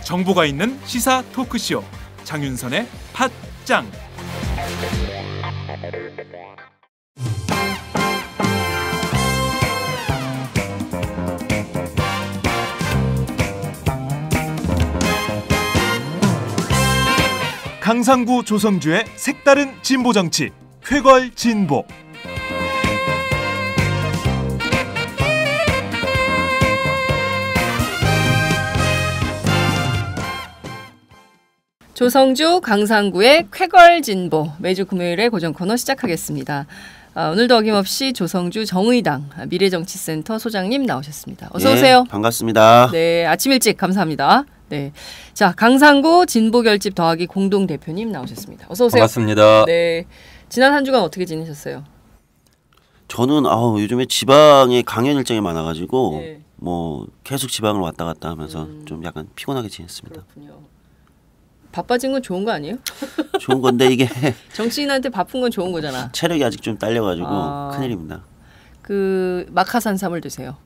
정보가 있는 시사 토크쇼 장윤선의 팟짱. 강상구 조성주의 색다른 진보 정치 쾌걸 진보. 조성주, 강상구의 쾌걸 진보 매주 금요일에 고정 코너 시작하겠습니다. 오늘도 어김없이 조성주 정의당 미래정치센터 소장님 나오셨습니다. 어서 오세요. 반갑습니다. 네, 아침 일찍 감사합니다. 네, 자 강상구 진보결집 더하기 공동대표님 나오셨습니다. 어서 오세요. 반갑습니다. 네, 지난 한 주간 어떻게 지내셨어요? 저는 요즘에 지방에 강연 일정이 많아가지고 네. 뭐 계속 지방을 왔다 갔다 하면서 좀 약간 피곤하게 지냈습니다. 그렇군요. 바빠진 건 좋은 거 아니에요? 좋은 건데 이게 정치인한테 바쁜 건 좋은 거잖아. 체력이 아직 좀 딸려가지고 큰일입니다. 그 마카산삼을 드세요.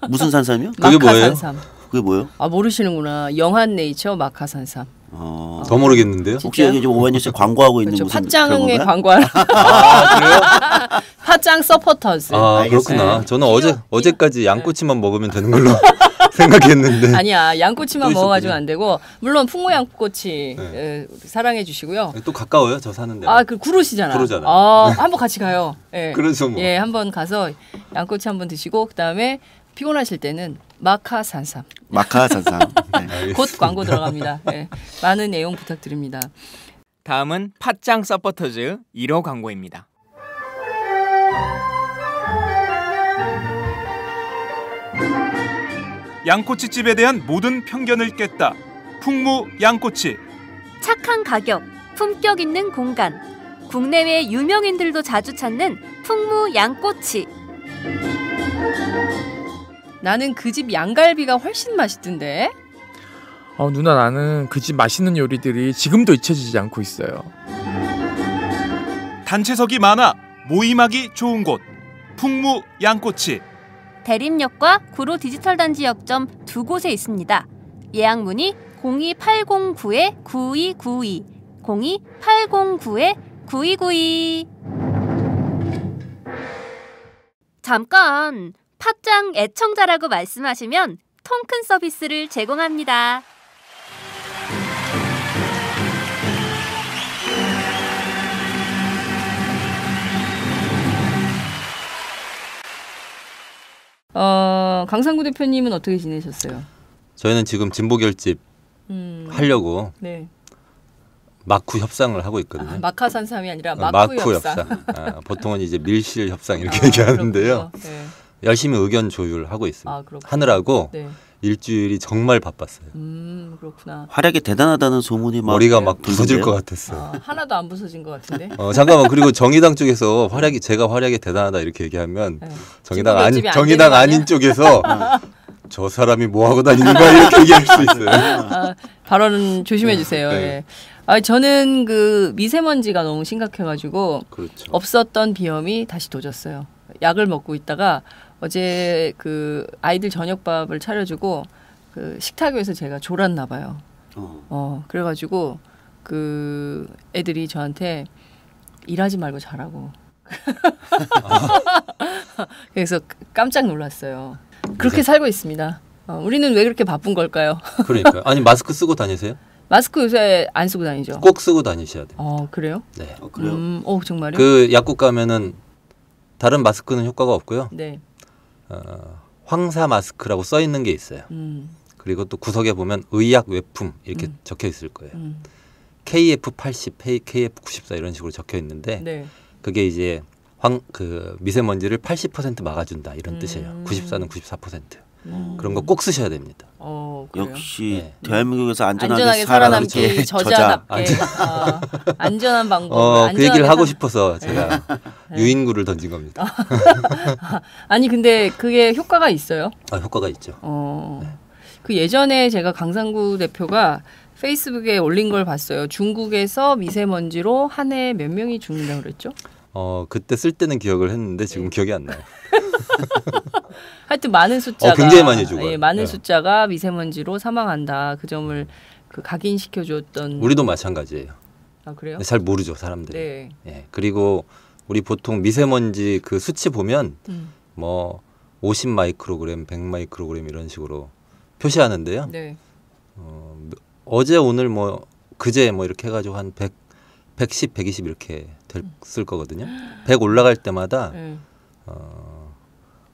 무슨 산삼이요? 그게 뭐예요? 마카산삼. 그게 뭐예요? 아 모르시는구나. 영한네이처 마카산삼. 더 모르겠는데요. 혹시 여기 좀 오마이뉴스에 광고하고 있는 그렇죠. 무슨 팟짱에 그런 건가요? 광고하는. 아, 그래요? 팟짱 서포터즈. 아, 그렇구나. 네. 저는 어제까지 양꼬치만 먹으면 되는 걸로 생각했는데. 아니야, 양꼬치만 또 먹어가지고 있었군요. 안 되고 물론 풍무 양꼬치 사랑해 주시고요. 또 가까워요, 저 사는 데. 아, 그 구로시잖아. 구로잖아요. 한번 같이 가요. 예. 그래서 뭐. 예, 한번 가서 양꼬치 한번 드시고 그다음에 피곤하실 때는 마카산삼. 마카산삼. 네. 곧 광고 들어갑니다. 예. 많은 애용 부탁드립니다. 다음은 팟짱 서포터즈 1호 광고입니다. 양꼬치집에 대한 모든 편견을 깼다. 풍무 양꼬치. 착한 가격, 품격 있는 공간. 국내외 유명인들도 자주 찾는 풍무 양꼬치. 나는 그 집 양갈비가 훨씬 맛있던데. 누나 나는 그 집 맛있는 요리들이 지금도 잊혀지지 않고 있어요. 단체석이 많아 모임하기 좋은 곳. 풍무 양꼬치. 대림역과 구로 디지털 단지 역점 두 곳에 있습니다. 예약 문의 02809-9292, 02809-9292. 잠깐, 팟짱 애청자라고 말씀하시면 통큰 서비스를 제공합니다. 강상구 대표님은 어떻게 지내셨어요? 저희는 지금 진보결집 하려고 네. 마쿠 협상을 하고 있거든요. 마카산삼이 아니라 마쿠 협상. 보통은 이제 밀실 협상 이렇게 얘기하는데요. 네. 열심히 의견 조율하고 있습니다. 그렇군요. 하느라고 네. 일주일이 정말 바빴어요. 그렇구나. 활약이 대단하다는 소문이 막 머리가 막 부서질 것 같았어요. 하나도 안 부서진 것 같은데. 잠깐만. 그리고 정의당 쪽에서 제가 활약이 대단하다 이렇게 얘기하면 네. 정의당 되는 거 아닌 쪽에서 저 사람이 뭐 하고 다니는 거야 이렇게 얘기할 수 있어요. 발언은 조심해 주세요. 네. 예. 저는 그 미세먼지가 너무 심각해가지고 그렇죠. 없었던 비염이 다시 도졌어요. 약을 먹고 있다가 어제 그 아이들 저녁밥을 차려주고 그 식탁 위에서 제가 졸았나 봐요. 그래가지고 그 애들이 저한테 일하지 말고 자라고. 그래서 깜짝 놀랐어요. 그렇게 살고 있습니다. 우리는 왜 그렇게 바쁜 걸까요? 그러니까요. 아니 마스크 쓰고 다니세요? 마스크 요새 안 쓰고 다니죠. 꼭 쓰고 다니셔야 돼요. 그래요? 네. 그래요? 정말요? 그 약국 가면은 다른 마스크는 효과가 없고요. 네. 황사 마스크라고 써 있는 게 있어요. 그리고 또 구석에 보면 의약 외품 이렇게 적혀 있을 거예요. KF80, KF94 이런 식으로 적혀 있는데 네. 그게 이제 그 미세먼지를 80% 막아준다 이런 뜻이에요. 94는 94%. 그런 거 꼭 쓰셔야 됩니다. 그래요? 역시 네. 대한민국에서 안전하게 살아남기 살아남기 저자답게 안전한 방법. 그 얘기를 하고 싶어서 제가 유인구를 던진 겁니다. 아니 근데 그게 효과가 있어요? 효과가 있죠. 그 예전에 제가 강상구 대표가 페이스북에 올린 걸 봤어요. 중국에서 미세먼지로 한 해에 몇 명이 죽는다고 그랬죠? 그때 쓸 때는 기억을 했는데 지금 기억이 안 나요. 하여튼 많은 숫자가 굉장히 많이 죽어요. 예, 많은 네. 숫자가 미세먼지로 사망한다. 그 점을 각인시켜 줬던. 우리도 마찬가지예요. 아 그래요? 잘 모르죠 사람들이. 네. 예, 그리고 우리 보통 미세먼지 그 수치 보면 뭐 50 마이크로그램, 100 마이크로그램 이런 식으로 표시하는데요. 네. 어제 오늘 뭐 그제 뭐 이렇게 해가지고 한 100, 110, 120 이렇게 됐을 거거든요. 100 올라갈 때마다 네.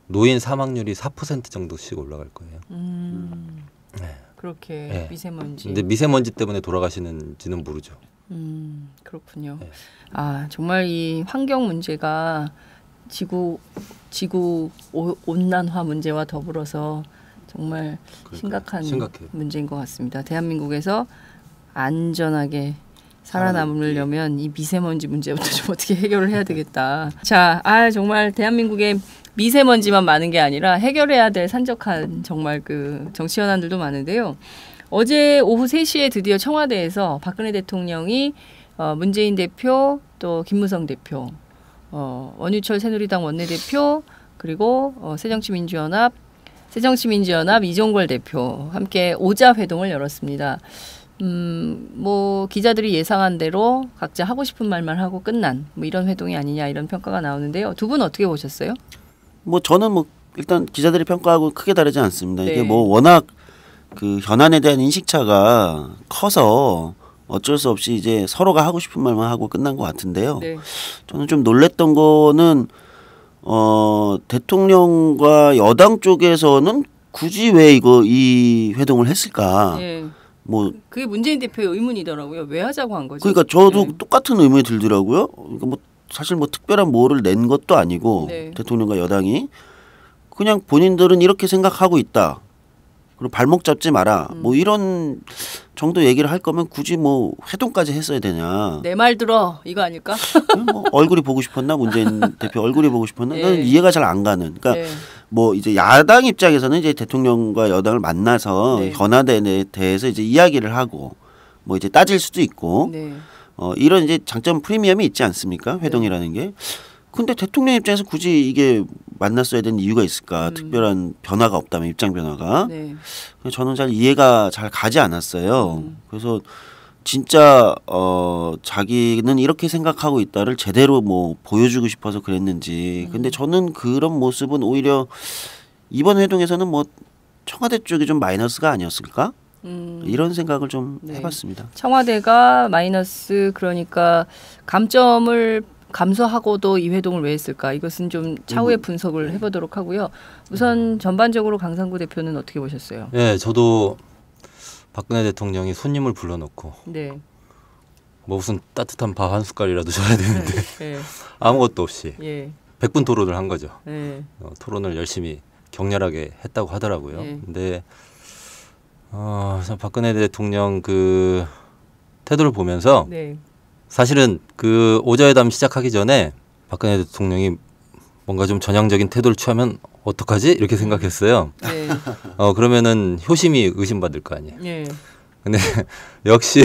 노인 사망률이 4% 정도씩 올라갈 거예요. 네. 그렇게 네. 미세먼지. 근데 미세먼지 때문에 돌아가시는지는 모르죠. 그렇군요. 네. 아 정말 이 환경 문제가 지구 온난화 문제와 더불어서 정말 심각한 심각해요. 문제인 것 같습니다. 대한민국에서 안전하게 살아남으려면 이 미세먼지 문제부터 좀 어떻게 해결을 해야 되겠다. 자, 정말 대한민국에 미세먼지만 많은 게 아니라 해결해야 될 산적한 정말 그 정치 현안들도 많은데요. 어제 오후 3시에 드디어 청와대에서 박근혜 대통령이 문재인 대표 또 김무성 대표 원유철 새누리당 원내대표 그리고 새정치민주연합 이종걸 대표 함께 오자회동을 열었습니다. 뭐 기자들이 예상한 대로 각자 하고 싶은 말만 하고 끝난 뭐 이런 회동이 아니냐 이런 평가가 나오는데요. 두 분 어떻게 보셨어요? 뭐 저는 뭐 일단 기자들이 평가하고 크게 다르지 않습니다. 네. 이게 뭐 워낙 그 현안에 대한 인식차가 커서 어쩔 수 없이 이제 서로가 하고 싶은 말만 하고 끝난 것 같은데요. 네. 저는 좀 놀랬던 거는 대통령과 여당 쪽에서는 굳이 왜 이 회동을 했을까? 네. 뭐 그게 문재인 대표의 의문이더라고요. 왜 하자고 한 거죠? 그러니까 저도 네. 똑같은 의문이 들더라고요. 그러니까 뭐 사실 뭐 특별한 뭐를 낸 것도 아니고 네. 대통령과 여당이 그냥 본인들은 이렇게 생각하고 있다. 그리고 발목 잡지 마라. 뭐 이런 정도 얘기를 할 거면 굳이 뭐 회동까지 했어야 되냐. 내 말 들어 이거 아닐까? 뭐 얼굴이 보고 싶었나 문재인 대표 얼굴이 보고 싶었나? 네. 나는 이해가 잘 안 가는. 그러니까 네. 뭐 이제 야당 입장에서는 이제 대통령과 여당을 만나서 네. 현안에 대해서 이제 이야기를 하고 뭐 이제 따질 수도 있고 네. 이런 이제 장점 프리미엄이 있지 않습니까? 회동이라는 게. 근데 대통령 입장에서 굳이 이게 만났어야 되는 이유가 있을까? 특별한 변화가 없다면 입장 변화가. 네. 저는 잘 이해가 잘 가지 않았어요. 그래서 진짜 자기는 이렇게 생각하고 있다를 제대로 뭐 보여주고 싶어서 그랬는지. 근데 저는 그런 모습은 오히려 이번 회동에서는 뭐 청와대 쪽이 좀 마이너스가 아니었을까? 이런 생각을 좀 네. 해봤습니다. 청와대가 마이너스 그러니까 감점을 감소하고도 이 회동을 왜 했을까? 이것은 좀 차후에 분석을 해보도록 하고요. 우선 전반적으로 강상구 대표는 어떻게 보셨어요? 네, 저도 박근혜 대통령이 손님을 불러놓고 네. 뭐 무슨 따뜻한 밥 한 숟갈이라도 줘야 되는데 네. 아무것도 없이 예. 100분 토론을 한 거죠. 네. 토론을 열심히 격렬하게 했다고 하더라고요. 네. 근데 참 박근혜 대통령 그 태도를 보면서 네. 사실은 그 오자회담 시작하기 전에 박근혜 대통령이 뭔가 좀 전향적인 태도를 취하면 어떡하지? 이렇게 생각했어요. 네. 그러면은 효심이 의심받을 거 아니에요. 예. 근데 역시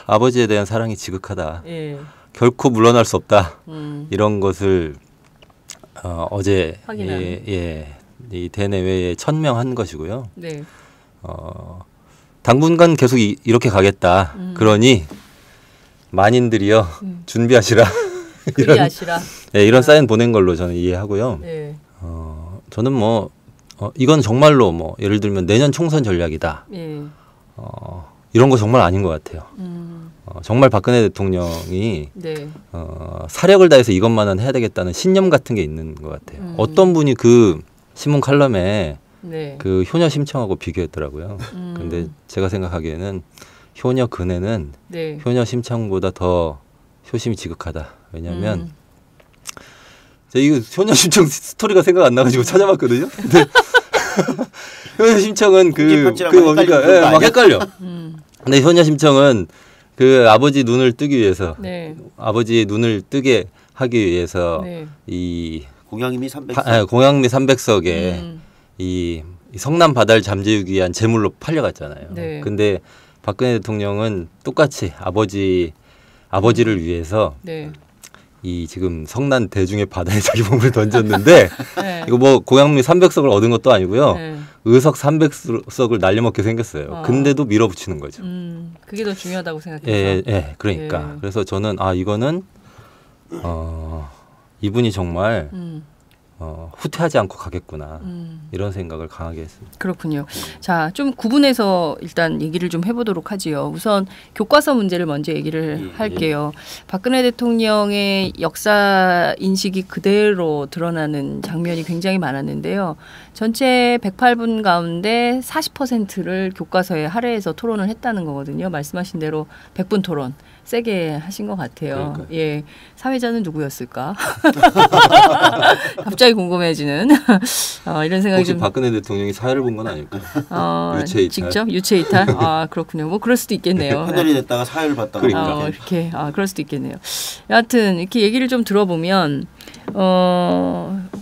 아버지에 대한 사랑이 지극하다. 예. 결코 물러날 수 없다. 이런 것을 어제 확인한. 이 대내외에 천명한 것이고요. 네. 당분간 계속 이렇게 가겠다. 그러니 만인들이여 준비하시라. 그리하시라. 이런 사인 보낸 걸로 저는 이해하고요. 네. 저는 뭐 이건 정말로 뭐 예를 들면 내년 총선 전략이다. 예. 이런 거 정말 아닌 것 같아요. 정말 박근혜 대통령이 네. 사력을 다해서 이것만은 해야 되겠다는 신념 같은 게 있는 것 같아요. 어떤 분이 그 신문 칼럼에 네. 그 효녀 심청하고 비교했더라고요. 근데 제가 생각하기에는 효녀 근혜는 네. 효녀 심청보다 더 효심이 지극하다. 왜냐하면 제가 이거 효녀 심청 스토리가 생각 안 나가지고 찾아봤거든요. 근데 효녀 심청은 그 뭡니까? 막 헷갈려. 근데 효녀 심청은 그 아버지 눈을 뜨기 위해서 네. 아버지의 눈을 뜨게 하기 위해서 네. 공양미 300석. 공양미 300석에 이 성남 바다를 잠재우기 위한 제물로 팔려갔잖아요. 네. 근데 박근혜 대통령은 똑같이 아버지를 위해서 네. 이 지금 성난 대중의 바다에 자기 몸을 던졌는데 네. 이거 뭐 고향민 300석을 얻은 것도 아니고요. 네. 의석 300석을 날려먹게 생겼어요. 근데도 밀어붙이는 거죠. 그게 더 중요하다고 생각해서. 예, 그러니까. 예. 그래서 저는 이거는 이분이 정말 후퇴하지 않고 가겠구나 이런 생각을 강하게 했습니다. 그렇군요. 자, 좀 구분해서 일단 얘기를 좀 해보도록 하지요. 우선 교과서 문제를 먼저 얘기를 할게요. 박근혜 대통령의 역사 인식이 그대로 드러나는 장면이 굉장히 많았는데요. 전체 108분 가운데 40%를 교과서에 할애해서 토론을 했다는 거거든요. 말씀하신 대로 100분 토론. 세게 하신 것 같아요. 그러니까요. 예, 사회자는 누구였을까? 갑자기 궁금해지는 이런 생각이 혹시 좀. 박근혜 대통령이 사회를 본 건 아닐까요? 유체 이탈. 직접 유체 이탈. 그렇군요. 뭐 그럴 수도 있겠네요. 하늘이 됐다가 사회를 봤다가 그러니까. 이렇게 그럴 수도 있겠네요. 여하튼 이렇게 얘기를 좀 들어보면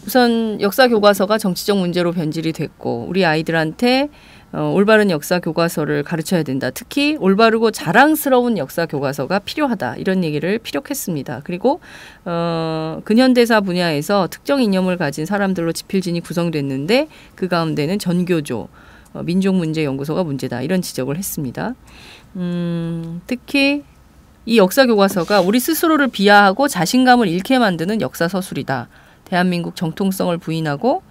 우선 역사 교과서가 정치적 문제로 변질이 됐고 우리 아이들한테 올바른 역사 교과서를 가르쳐야 된다. 특히 올바르고 자랑스러운 역사 교과서가 필요하다. 이런 얘기를 피력했습니다. 그리고 근현대사 분야에서 특정 이념을 가진 사람들로 지필진이 구성됐는데 그 가운데는 전교조, 민족문제연구소가 문제다. 이런 지적을 했습니다. 특히 이 역사 교과서가 우리 스스로를 비하하고 자신감을 잃게 만드는 역사 서술이다. 대한민국 정통성을 부인하고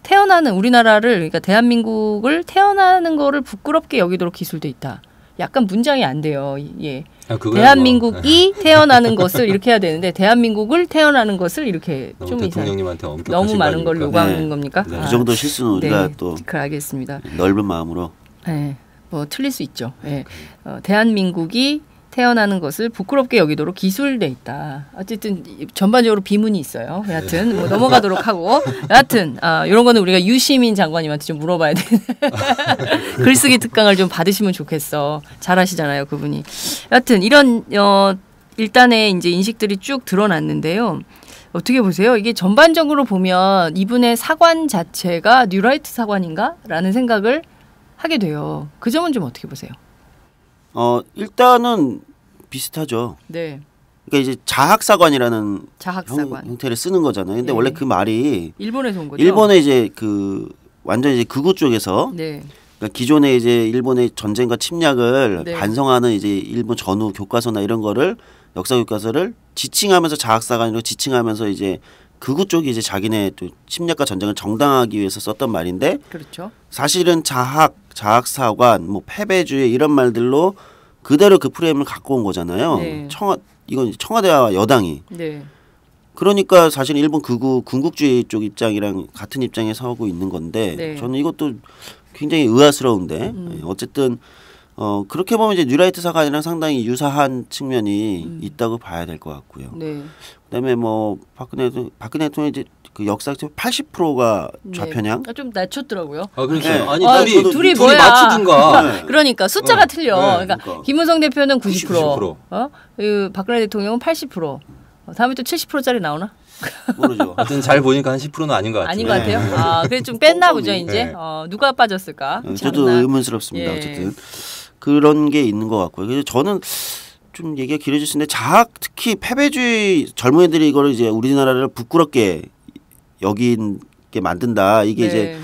태어나는 우리나라를 그러니까 대한민국을 태어나는 거를 부끄럽게 여기도록 기술돼 있다. 약간 문장이 안 돼요. 예. 대한민국이 태어나는 것을 이렇게 해야 되는데 대한민국을 태어나는 것을 이렇게 좀 대통령님한테 엄격하신 너무 많은 걸 요구하는 네. 겁니까? 네. 그 정도 실수는 우리가 또 그걸 알겠습니다. 넓은 마음으로. 네. 뭐 틀릴 수 있죠. 예. 대한민국이 태어나는 것을 부끄럽게 여기도록 기술돼 있다. 어쨌든 전반적으로 비문이 있어요. 여하튼 뭐 넘어가도록 하고 여하튼 이런 거는 우리가 유시민 장관님한테 좀 물어봐야 돼. 글쓰기 특강을 좀 받으시면 좋겠어. 잘하시잖아요, 그분이. 여하튼 이런 일단의 이제 인식들이 쭉 드러났는데요. 어떻게 보세요? 이게 전반적으로 보면 이분의 사관 자체가 뉴라이트 사관인가라는 생각을 하게 돼요. 그 점은 좀 어떻게 보세요? 일단은 비슷하죠. 네. 그러니까 이제 자학사관이라는 자학사관 형태를 쓰는 거잖아요. 근데 예. 원래 그 말이 일본에서 온 거죠. 일본의 이제 그 완전 이제 극우 쪽에서 네. 그러니까 기존의 이제 일본의 전쟁과 침략을 네. 반성하는 이제 일본 전후 교과서나 이런 거를 역사 교과서를 지칭하면서 자학사관으로 지칭하면서 이제 극우 쪽이 이제 자기네 또 침략과 전쟁을 정당화하기 위해서 썼던 말인데 그렇죠. 사실은 자학사관, 뭐 패배주의 이런 말들로 그대로 그 프레임을 갖고 온 거잖아요. 네. 이건 청와대와 여당이. 네. 그러니까 사실 일본 극우 군국주의 쪽 입장이랑 같은 입장에 서고 있는 건데 네. 저는 이것도 굉장히 의아스러운데 어쨌든 그렇게 보면 이제 뉴라이트 사관이랑 상당히 유사한 측면이 있다고 봐야 될 것 같고요. 네. 그다음에 뭐 박근혜 대통령 이제 그 역사학적 80%가 좌편향. 네. 좀 낮췄더라고요. 그렇죠. 네. 아니 둘이 뭐야? 맞추든가. 그러니까 숫자가 틀려. 네, 그러니까 김무성 대표는 90%, 90%. 그 박근혜 대통령은 80%. 다음에 또 70%짜리 나오나? 모르죠. 하여튼 잘 보니까 한 10%는 아닌 것 같아요. 아닌 것 같아요. 그래 좀 뺐나 보죠 이제. 네. 누가 빠졌을까? 저도 참나. 의문스럽습니다. 예. 어쨌든 그런 게 있는 것 같고요. 그래서 저는 좀 얘기가 길어질 수 있는데 특히 패배주의 젊은이들이 이거를 이제 우리나라를 부끄럽게 여기게 만든다. 이게 네. 이제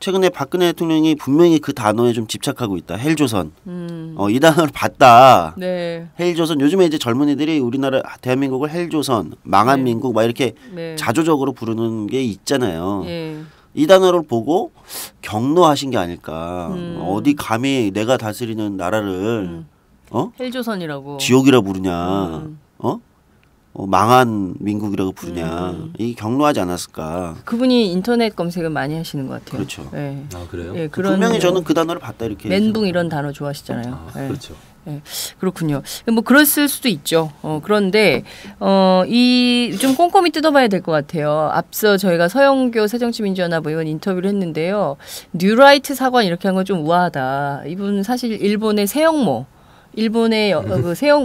최근에 박근혜 대통령이 분명히 그 단어에 좀 집착하고 있다. 헬조선. 이 단어를 봤다. 네. 헬조선. 요즘에 이제 젊은이들이 우리나라 대한민국을 헬조선, 망한 네. 민국 막 이렇게 네. 자조적으로 부르는 게 있잖아요. 예. 이 단어를 보고 경노하신 게 아닐까. 어디 감히 내가 다스리는 나라를 헬조선이라고. 지옥이라 부르냐. 망한 민국이라고 부르냐. 이게 경노하지 않았을까. 그분이 인터넷 검색을 많이 하시는 것 같아요. 그렇죠. 네. 그래요? 예, 그런 분명히 저는 그 단어를 봤다 이렇게. 멘붕 이런 단어 좋아하시잖아요. 예. 그렇죠. 네, 그렇군요. 뭐 그랬을 수도 있죠. 그런데 이 좀 꼼꼼히 뜯어봐야 될 것 같아요. 앞서 저희가 서영교 새정치민주연합 의원 인터뷰를 했는데요. 뉴라이트 사관 이렇게 한 건 좀 우아하다. 이분 사실 일본의 새영모. 일본의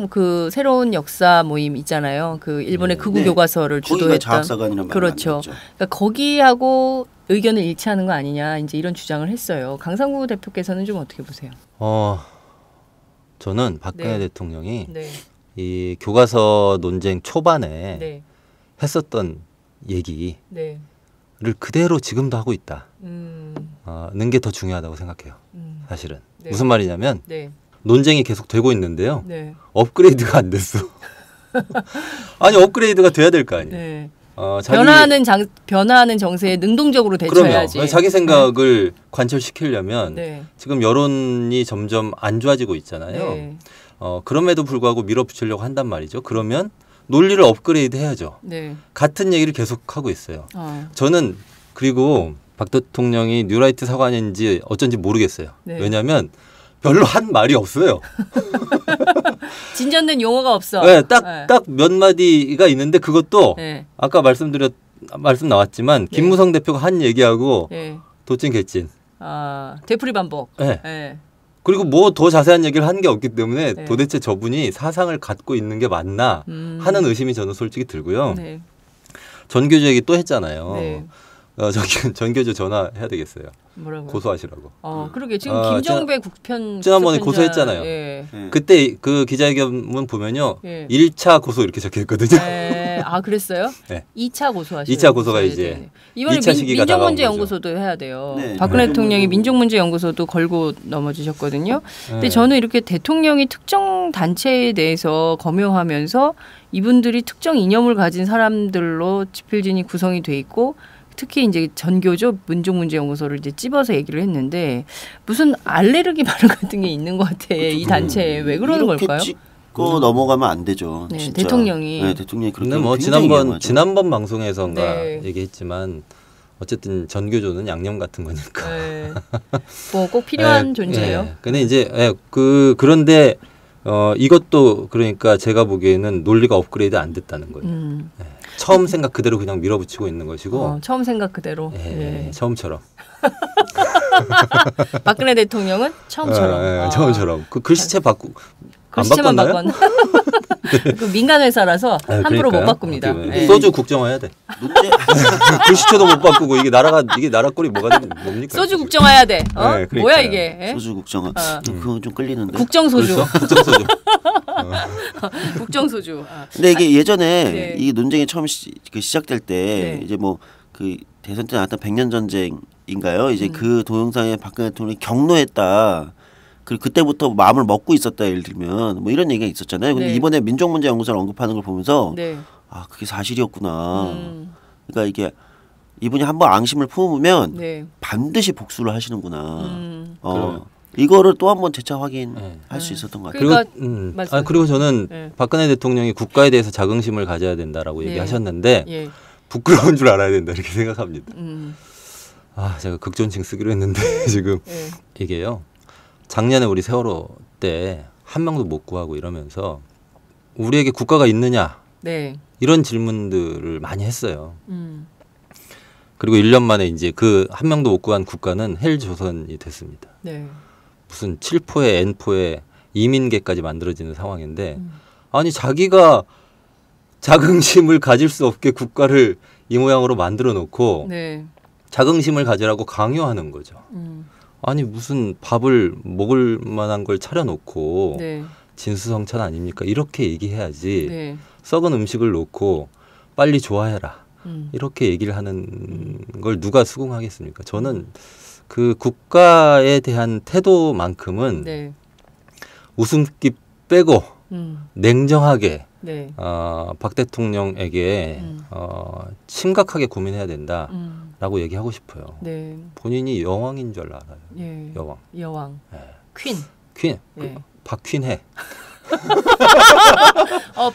그 새로운 역사 모임 있잖아요. 그 일본의 극우 네. 교과서를 거기가 주도했던. 자학사관이란 말을 그렇죠. 만들었죠. 그러니까 거기하고 의견을 일치하는 거 아니냐. 이제 이런 주장을 했어요. 강상구 대표께서는 좀 어떻게 보세요? 저는 박근혜 네. 대통령이 네. 이 교과서 논쟁 초반에 네. 했었던 얘기를 네. 그대로 지금도 하고 있다. 는 게 더 중요하다고 생각해요. 사실은. 네. 무슨 말이냐면 네. 논쟁이 계속 되고 있는데요. 네. 업그레이드가 안 됐어. 아니 업그레이드가 돼야 될 거 아니에요. 네. 자기, 변화하는 정세에 능동적으로 대처해야지. 그럼요. 자기 생각을 관철시키려면 네. 지금 여론이 점점 안 좋아지고 있잖아요. 네. 그럼에도 불구하고 밀어붙이려고 한단 말이죠. 그러면 논리를 업그레이드 해야죠. 네. 같은 얘기를 계속 하고 있어요. 저는 그리고 박 대통령이 뉴라이트 사관인지 어쩐지 모르겠어요. 네. 왜냐하면 별로 한 말이 없어요. 진전된 용어가 없어. 네, 딱 몇 마디가 있는데 그것도 네. 아까 말씀 나왔지만 네. 김무성 대표가 한 얘기하고 네. 도찐 개찐. 되풀이 반복. 네. 네. 그리고 뭐 더 자세한 얘기를 한 게 없기 때문에 네. 도대체 저분이 사상을 갖고 있는 게 맞나 하는 의심이 저는 솔직히 들고요. 네. 전교조 얘기 또 했잖아요. 네. 전교조 전화해야 되겠어요. 뭐라고요? 고소하시라고. 그러게 지금 김정배 국편 지난번에 수석편자, 고소했잖아요. 예. 그때 그 기자회견문 보면요. 예. 1차 고소 이렇게 적혀 있거든요. 그랬어요? 네. 2차 고소하시죠. 2차 고소가 이제 이번에 2차 시기가 민족문제연구소도 해야 돼요. 네. 박근혜 대통령이 민족문제연구소도 걸고 넘어지셨거든요. 근데 네. 저는 이렇게 대통령이 특정 단체에 대해서 검열하면서 이분들이 특정 이념을 가진 사람들로 지필진이 구성이 돼 있고 특히 이제 전교조 민족문제연구소를 이제 찝어서 얘기를 했는데 무슨 알레르기 반응 같은 게 있는 것 같아. 이 단체에 왜 그러는 이렇게 걸까요? 찍고 넘어가면 안 되죠. 네, 진짜. 대통령이. 네, 대통령이 그렇게 근데 뭐 굉장히 위험하죠. 지난번 방송에선가 네. 얘기했지만 어쨌든 전교조는 양념 같은 거니까. 네. 뭐 꼭 필요한 존재예요. 근데 이제 그런데 이것도 그러니까 제가 보기에는 논리가 업그레이드 안 됐다는 거예요. 처음 생각 그대로 그냥 밀어붙이고 있는 것이고. 처음 생각 그대로. 예. 처음처럼. 박근혜 대통령은 처음처럼. 처음처럼. 그 글씨체 안 글씨체만 바꿨나요? 그 민간 회사라서 함부로 못 바꿉니다. 예. 소주 국정화해야 돼. 글씨체도 못 바꾸고 이게 나라 꼴이 뭡니까? 소주 국정화해야 돼. 네, 뭐야 이게? 예? 소주 국정화. 그건 좀 끌리는데. 국정소주. 그렇죠? 국정소주. 국정소주. 근데 이게 예전에 네. 이 논쟁이 처음 시작될 때 네. 이제 뭐 그 대선 때 나왔던 100년 전쟁인가요? 이제 그 동영상에 박근혜 대통령이 경로했다. 그리고 그때부터 마음을 먹고 있었다 예를 들면 뭐 이런 얘기가 있었잖아요. 근데 네. 이번에 민족문제연구소를 언급하는 걸 보면서 네. 그게 사실이었구나. 그러니까 이게 이분이 한번 앙심을 품으면 네. 반드시 복수를 하시는구나. 이거를 또 한번 재차 확인할 수 있었던 것 같아요. 그러니까 그리고 저는 네. 박근혜 대통령이 국가에 대해서 자긍심을 가져야 된다라고 네. 얘기하셨는데 예. 부끄러운 줄 알아야 된다 이렇게 생각합니다. 제가 극존칭 쓰기로 했는데 지금 예. 이게요. 작년에 우리 세월호 때 한 명도 못 구하고 이러면서 우리에게 국가가 있느냐 네. 이런 질문들을 많이 했어요. 그리고 1년 만에 이제 그 한 명도 못 구한 국가는 헬조선이 됐습니다. 네. 무슨 7포에 N포에 이민계까지 만들어지는 상황인데 아니 자기가 자긍심을 가질 수 없게 국가를 이 모양으로 만들어 놓고 네. 자긍심을 가지라고 강요하는 거죠. 아니 무슨 밥을 먹을 만한 걸 차려놓고 네. 진수성찬 아닙니까? 이렇게 얘기해야지. 네. 썩은 음식을 놓고 빨리 좋아해라. 이렇게 얘기를 하는 걸 누가 수긍하겠습니까? 저는 그 국가에 대한 태도만큼은 네. 웃음기 빼고 냉정하게 네. 박 대통령에게 심각하게 고민해야 된다라고 얘기하고 싶어요. 네. 본인이 여왕인 줄 알아요. 예. 여왕. 여왕. 네. 퀸. 퀸. 예. 박퀸해.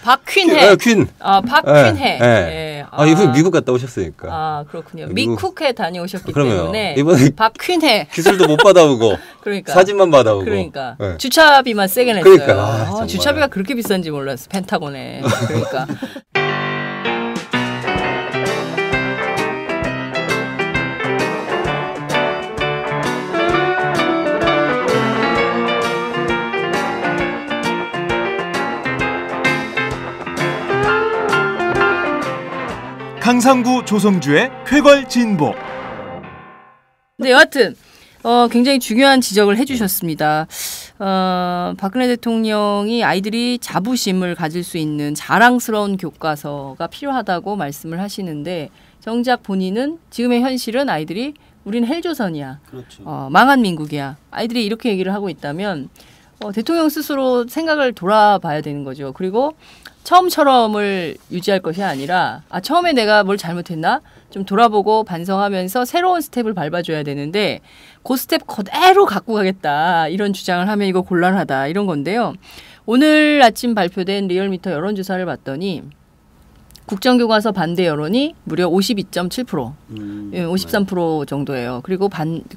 박퀸해. 퀸. 박퀸해. 예. 예. 이분 미국 갔다 오셨으니까. 그렇군요. 미국- 미쿡해 다녀오셨기 그러면 때문에 이번에 박퀸해. 기술도 못 받아오고 그러니까 사진만 받아오고. 그러니까 예. 주차비만 세게 냈어요. 그러니까. 정말. 주차비가 그렇게 비싼지 몰랐어. 펜타곤에. 그러니까. 강상구 조성주의 쾌걸진보. 네, 여하튼 굉장히 중요한 지적을 해주셨습니다. 박근혜 대통령이 아이들이 자부심을 가질 수 있는 자랑스러운 교과서가 필요하다고 말씀을 하시는데 정작 본인은 지금의 현실은 아이들이 우리는 헬조선이야. 그렇죠. 망한 민국이야. 아이들이 이렇게 얘기를 하고 있다면 대통령 스스로 생각을 돌아봐야 되는 거죠. 그리고 처음처럼을 유지할 것이 아니라 처음에 내가 뭘 잘못했나? 좀 돌아보고 반성하면서 새로운 스텝을 밟아줘야 되는데 그 스텝 그대로 갖고 가겠다. 이런 주장을 하면 이거 곤란하다. 이런 건데요. 오늘 아침 발표된 리얼미터 여론조사를 봤더니 국정교과서 반대 여론이 무려 52.7%, 53% 정도예요. 그리고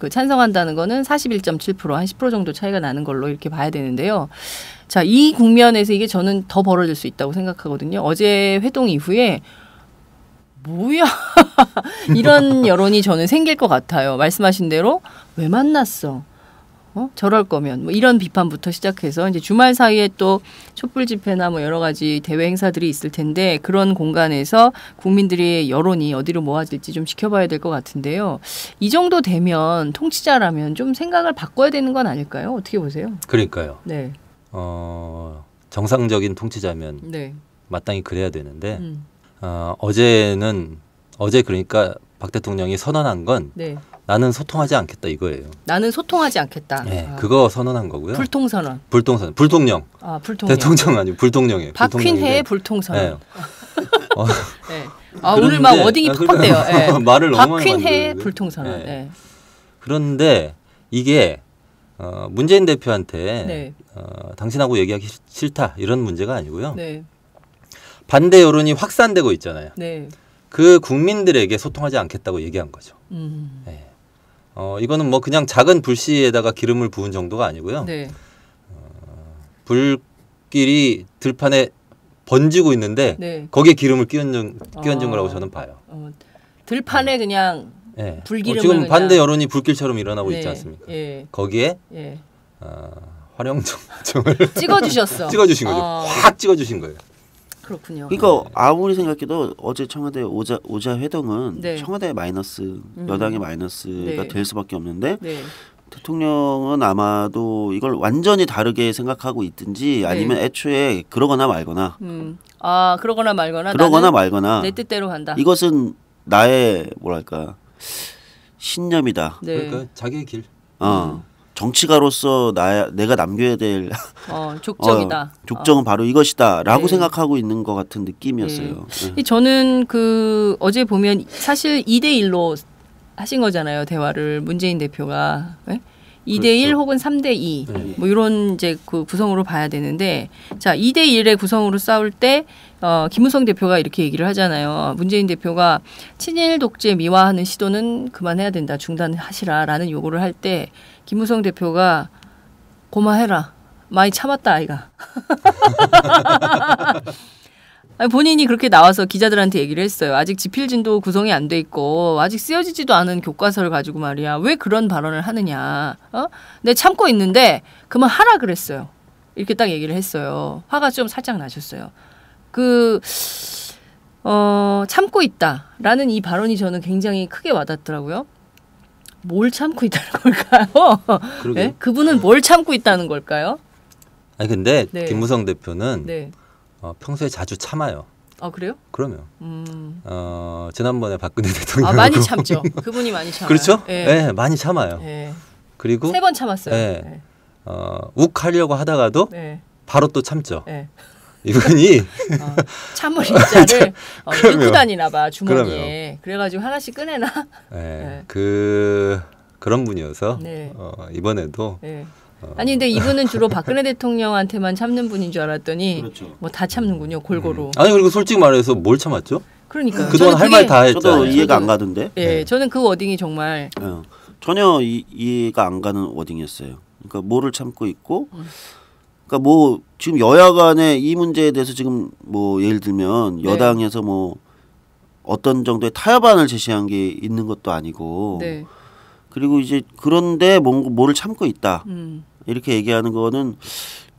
찬성한다는 거는 41.7%, 한 10% 정도 차이가 나는 걸로 이렇게 봐야 되는데요. 자, 이 국면에서 이게 저는 더 벌어질 수 있다고 생각하거든요. 어제 회동 이후에 뭐야 이런 여론이 저는 생길 것 같아요. 말씀하신 대로 왜 만났어? 저럴 거면 뭐 이런 비판부터 시작해서 이제 주말 사이에 또 촛불 집회나 뭐 여러 가지 대외 행사들이 있을 텐데 그런 공간에서 국민들의 여론이 어디로 모아질지 좀 지켜봐야 될 것 같은데요. 이 정도 되면 통치자라면 좀 생각을 바꿔야 되는 건 아닐까요? 어떻게 보세요? 그러니까요. 네. 정상적인 통치자면 네. 마땅히 그래야 되는데 어제 그러니까 박 대통령이 선언한 건 네. 나는 소통하지 않겠다 이거예요. 나는 소통하지 않겠다. 네, 그거 선언한 거고요. 불통선언. 불통령. 불통령. 대통령 아니고 불통령이에요. 박퀸혜의 불통선언. 네. 네. 오늘 막 워딩이 팍팍대요. 네. 말을 너무 많이 박퀸혜의 불통선언. 네. 네. 그런데 이게 문재인 대표한테 네. 당신하고 얘기하기 싫다 이런 문제가 아니고요. 네. 반대 여론이 확산되고 있잖아요. 네. 그 국민들에게 소통하지 않겠다고 얘기한 거죠. 네. 이거는 뭐 그냥 작은 불씨에다가 기름을 부은 정도가 아니고요. 네. 불길이 들판에 번지고 있는데 네. 거기에 기름을 끼얹은 거라고 저는 봐요. 들판에 그냥 네. 불기름을 지금 그냥... 반대 여론이 불길처럼 일어나고 네. 있지 않습니까? 예. 거기에 예. 활용정을 찍어주셨어. 찍어주신 거죠. 확 찍어주신 거예요. 그렇군요. 그러니까 아무리 생각해도 어제 청와대 오자 회동은 네. 청와대 마이너스, 여당의 마이너스가 네. 될 수밖에 없는데 네. 대통령은 아마도 이걸 완전히 다르게 생각하고 있든지 아니면 애초에 그러거나 말거나 그러거나 말거나 내 뜻대로 간다. 이것은 나의 뭐랄까 신념이다. 네. 그러니까 자기의 길. 정치가로서 내가 남겨야 될 족적이다. 족적은 바로 이것이다라고 네. 생각하고 있는 것 같은 느낌이었어요. 네. 저는 어제 보면 사실 2대1로 하신 거잖아요. 대화를 문재인 대표가. 네? 2대1 그렇죠. 혹은 3대2 뭐 이런 이제 그 구성으로 봐야 되는데 자 2대1의 구성으로 싸울 때 김무성 대표가 이렇게 얘기를 하잖아요. 문재인 대표가 친일 독재 미화하는 시도는 그만해야 된다. 중단하시라라는 요구를 할 때 김무성 대표가 고마해라. 많이 참았다 아이가. 본인이 그렇게 나와서 기자들한테 얘기를 했어요. 아직 지필진도 구성이 안 돼 있고 아직 쓰여지지도 않은 교과서를 가지고 말이야. 왜 그런 발언을 하느냐. 내 참고 있는데 그만 하라 그랬어요. 이렇게 딱 얘기를 했어요. 화가 좀 살짝 나셨어요. 참고 있다라는 이 발언이 저는 굉장히 크게 와닿더라고요. 뭘 참고 있다는 걸까요? 네? 그분은 뭘 참고 있다는 걸까요? 아니 근데 네. 김무성 대표는 네. 평소에 자주 참아요. 그래요? 그러면 지난번에 박근혜 대통령 많이 참죠. 그분이 많이 참아요. 그렇죠? 네. 네, 많이 참아요. 네. 그리고 3번 참았어요. 네. 네. 욱 하려고 하다가도 네. 바로 또 참죠. 네. 이분이 참을 인자를 넣고 다니나 봐 주머니에. 그러면. 그래가지고 하나씩 꺼내나? 네. 그런 분이어서 네. 이번에도 네. 아니 근데 이분은 주로 박근혜 대통령한테만 참는 분인 줄 알았더니 그렇죠. 뭐 다 참는군요 골고루. 아니 그리고 솔직히 말해서 뭘 참았죠? 그러니까요. 그동안 할 말 다 했잖아요. 저도 이해가 안 가던데. 네, 저는 그 워딩이 정말 전혀 이해가 안 가는 워딩이었어요. 그러니까 뭐를 참고 있고, 그러니까 뭐 지금 여야 간에 이 문제에 대해서 지금 뭐 예를 들면 여당에서 뭐 어떤 정도의 타협안을 제시한 게 있는 것도 아니고, 네. 그리고 이제 그런데 뭐를 참고 있다 이렇게 얘기하는 거는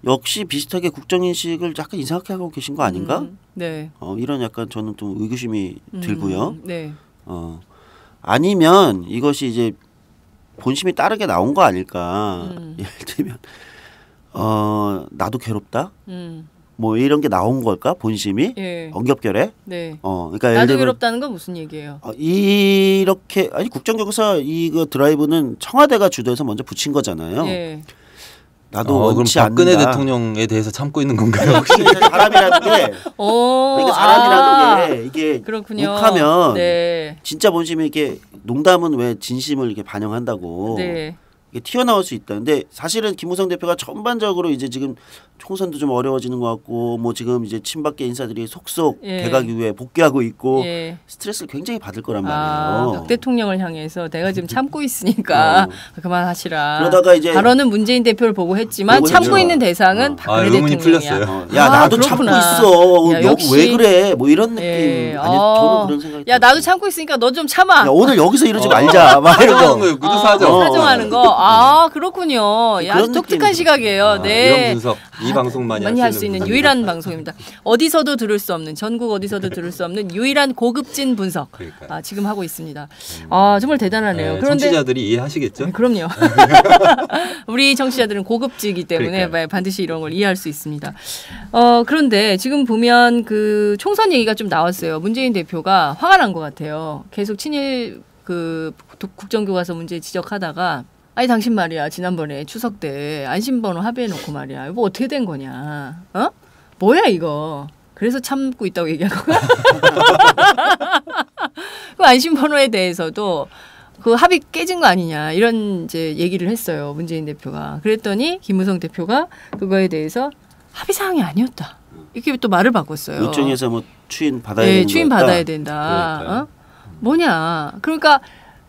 역시 비슷하게 국정인식을 약간 이상하게 하고 계신 거 아닌가? 네. 이런 약간 저는 좀 의구심이 들고요. 네. 아니면 이것이 이제 본심이 다르게 나온 거 아닐까. 예를 들면 나도 괴롭다. 뭐 이런 게 나온 걸까 본심이 예. 엉겹결에. 네. 그러니까 나도 괴롭다는 건 무슨 얘기예요? 이렇게 아니 국정교과서 이거 드라이브는 청와대가 주도해서 먼저 붙인 거잖아요. 예. 나도 그럼 원치 박근혜 않는다. 대통령에 대해서 참고 있는 건가요? 혹시 사람이라는 게 그러니까 사람이라는 게 이게 그렇군요. 욱하면 네. 진짜 본심이 이게 농담은 왜 진심을 이렇게 반영한다고 네. 이게 튀어나올 수 있다. 근데 사실은 김무성 대표가 전반적으로 이제 지금 총선도 좀 어려워지는 것 같고 뭐 지금 이제 친박계 인사들이 속속 예. 개각 이후에 복귀하고 있고 예. 스트레스를 굉장히 받을 거란 말이에요. 박 대통령을 향해서 내가 지금 참고 있으니까 그만하시라. 그러다가 이제 발언은 문재인 대표를 보고 했지만 보고 참고 했죠. 있는 대상은 박근혜 의문이 대통령이야. 풀렸어요. 야 나도 참고 그렇구나. 있어. 야, 역시. 왜 그래? 뭐 이런 느낌. 예. 아니 저는 그런 생각이. 야 나도 참고 있으니까 너 좀 참아. 야, 오늘 여기서 이러지 말자. 막 이런 사정하는 거. 거예요. 구두 사정. 사정하는 거. 그렇군요. 야, 그런 독특한 느낌이죠. 시각이에요. 네. 이런 분석 이 방송만이 많이 할 수 있는 유일한 방송입니다. 어디서도 들을 수 없는 전국 어디서도 들을 수 없는 유일한 고급진 분석. 그러니까요. 지금 하고 있습니다. 정말 대단하네요. 네, 그런데 청취자들이 이해하시겠죠? 그럼요. 우리 청취자들은 고급지기 때문에 그러니까요. 반드시 이런 걸 이해할 수 있습니다. 그런데 지금 보면 그 총선 얘기가 좀 나왔어요. 문재인 대표가 화가 난 것 같아요. 계속 친일 국정교과서 문제 지적하다가 아니 당신 말이야 지난번에 추석 때 안심번호 합의해놓고 말이야 이거 어떻게 된 거냐 뭐야 이거 그래서 참고 있다고 얘기한 거야. 그 안심번호에 대해서도 그 합의 깨진 거 아니냐 이런 이제 얘기를 했어요 문재인 대표가. 그랬더니 김무성 대표가 그거에 대해서 합의 사항이 아니었다 이렇게 또 말을 바꿨어요. 요청해서 뭐 추인 받아야 네, 되는 추인 거였다. 받아야 된다. 뭐냐 그러니까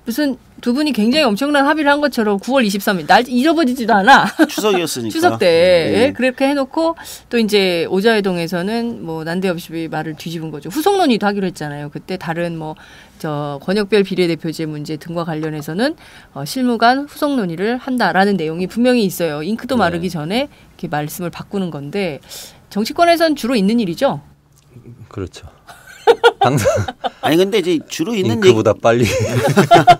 무슨 두 분이 굉장히 엄청난 합의를 한 것처럼 9월 23일 날 잊어버리지도 않아. 추석이었으니까. 추석 때 그렇게 해놓고 또 이제 오자회동에서는 뭐 난데없이 말을 뒤집은 거죠. 후속 논의도 하기로 했잖아요. 그때 다른 뭐 저 권역별 비례대표제 문제 등과 관련해서는 실무간 후속 논의를 한다라는 내용이 분명히 있어요. 잉크도 마르기 전에 이렇게 말씀을 바꾸는 건데 정치권에선 주로 있는 일이죠. 그렇죠. 항상 아니 근데 이제 주로 있는 잉크보다 빨리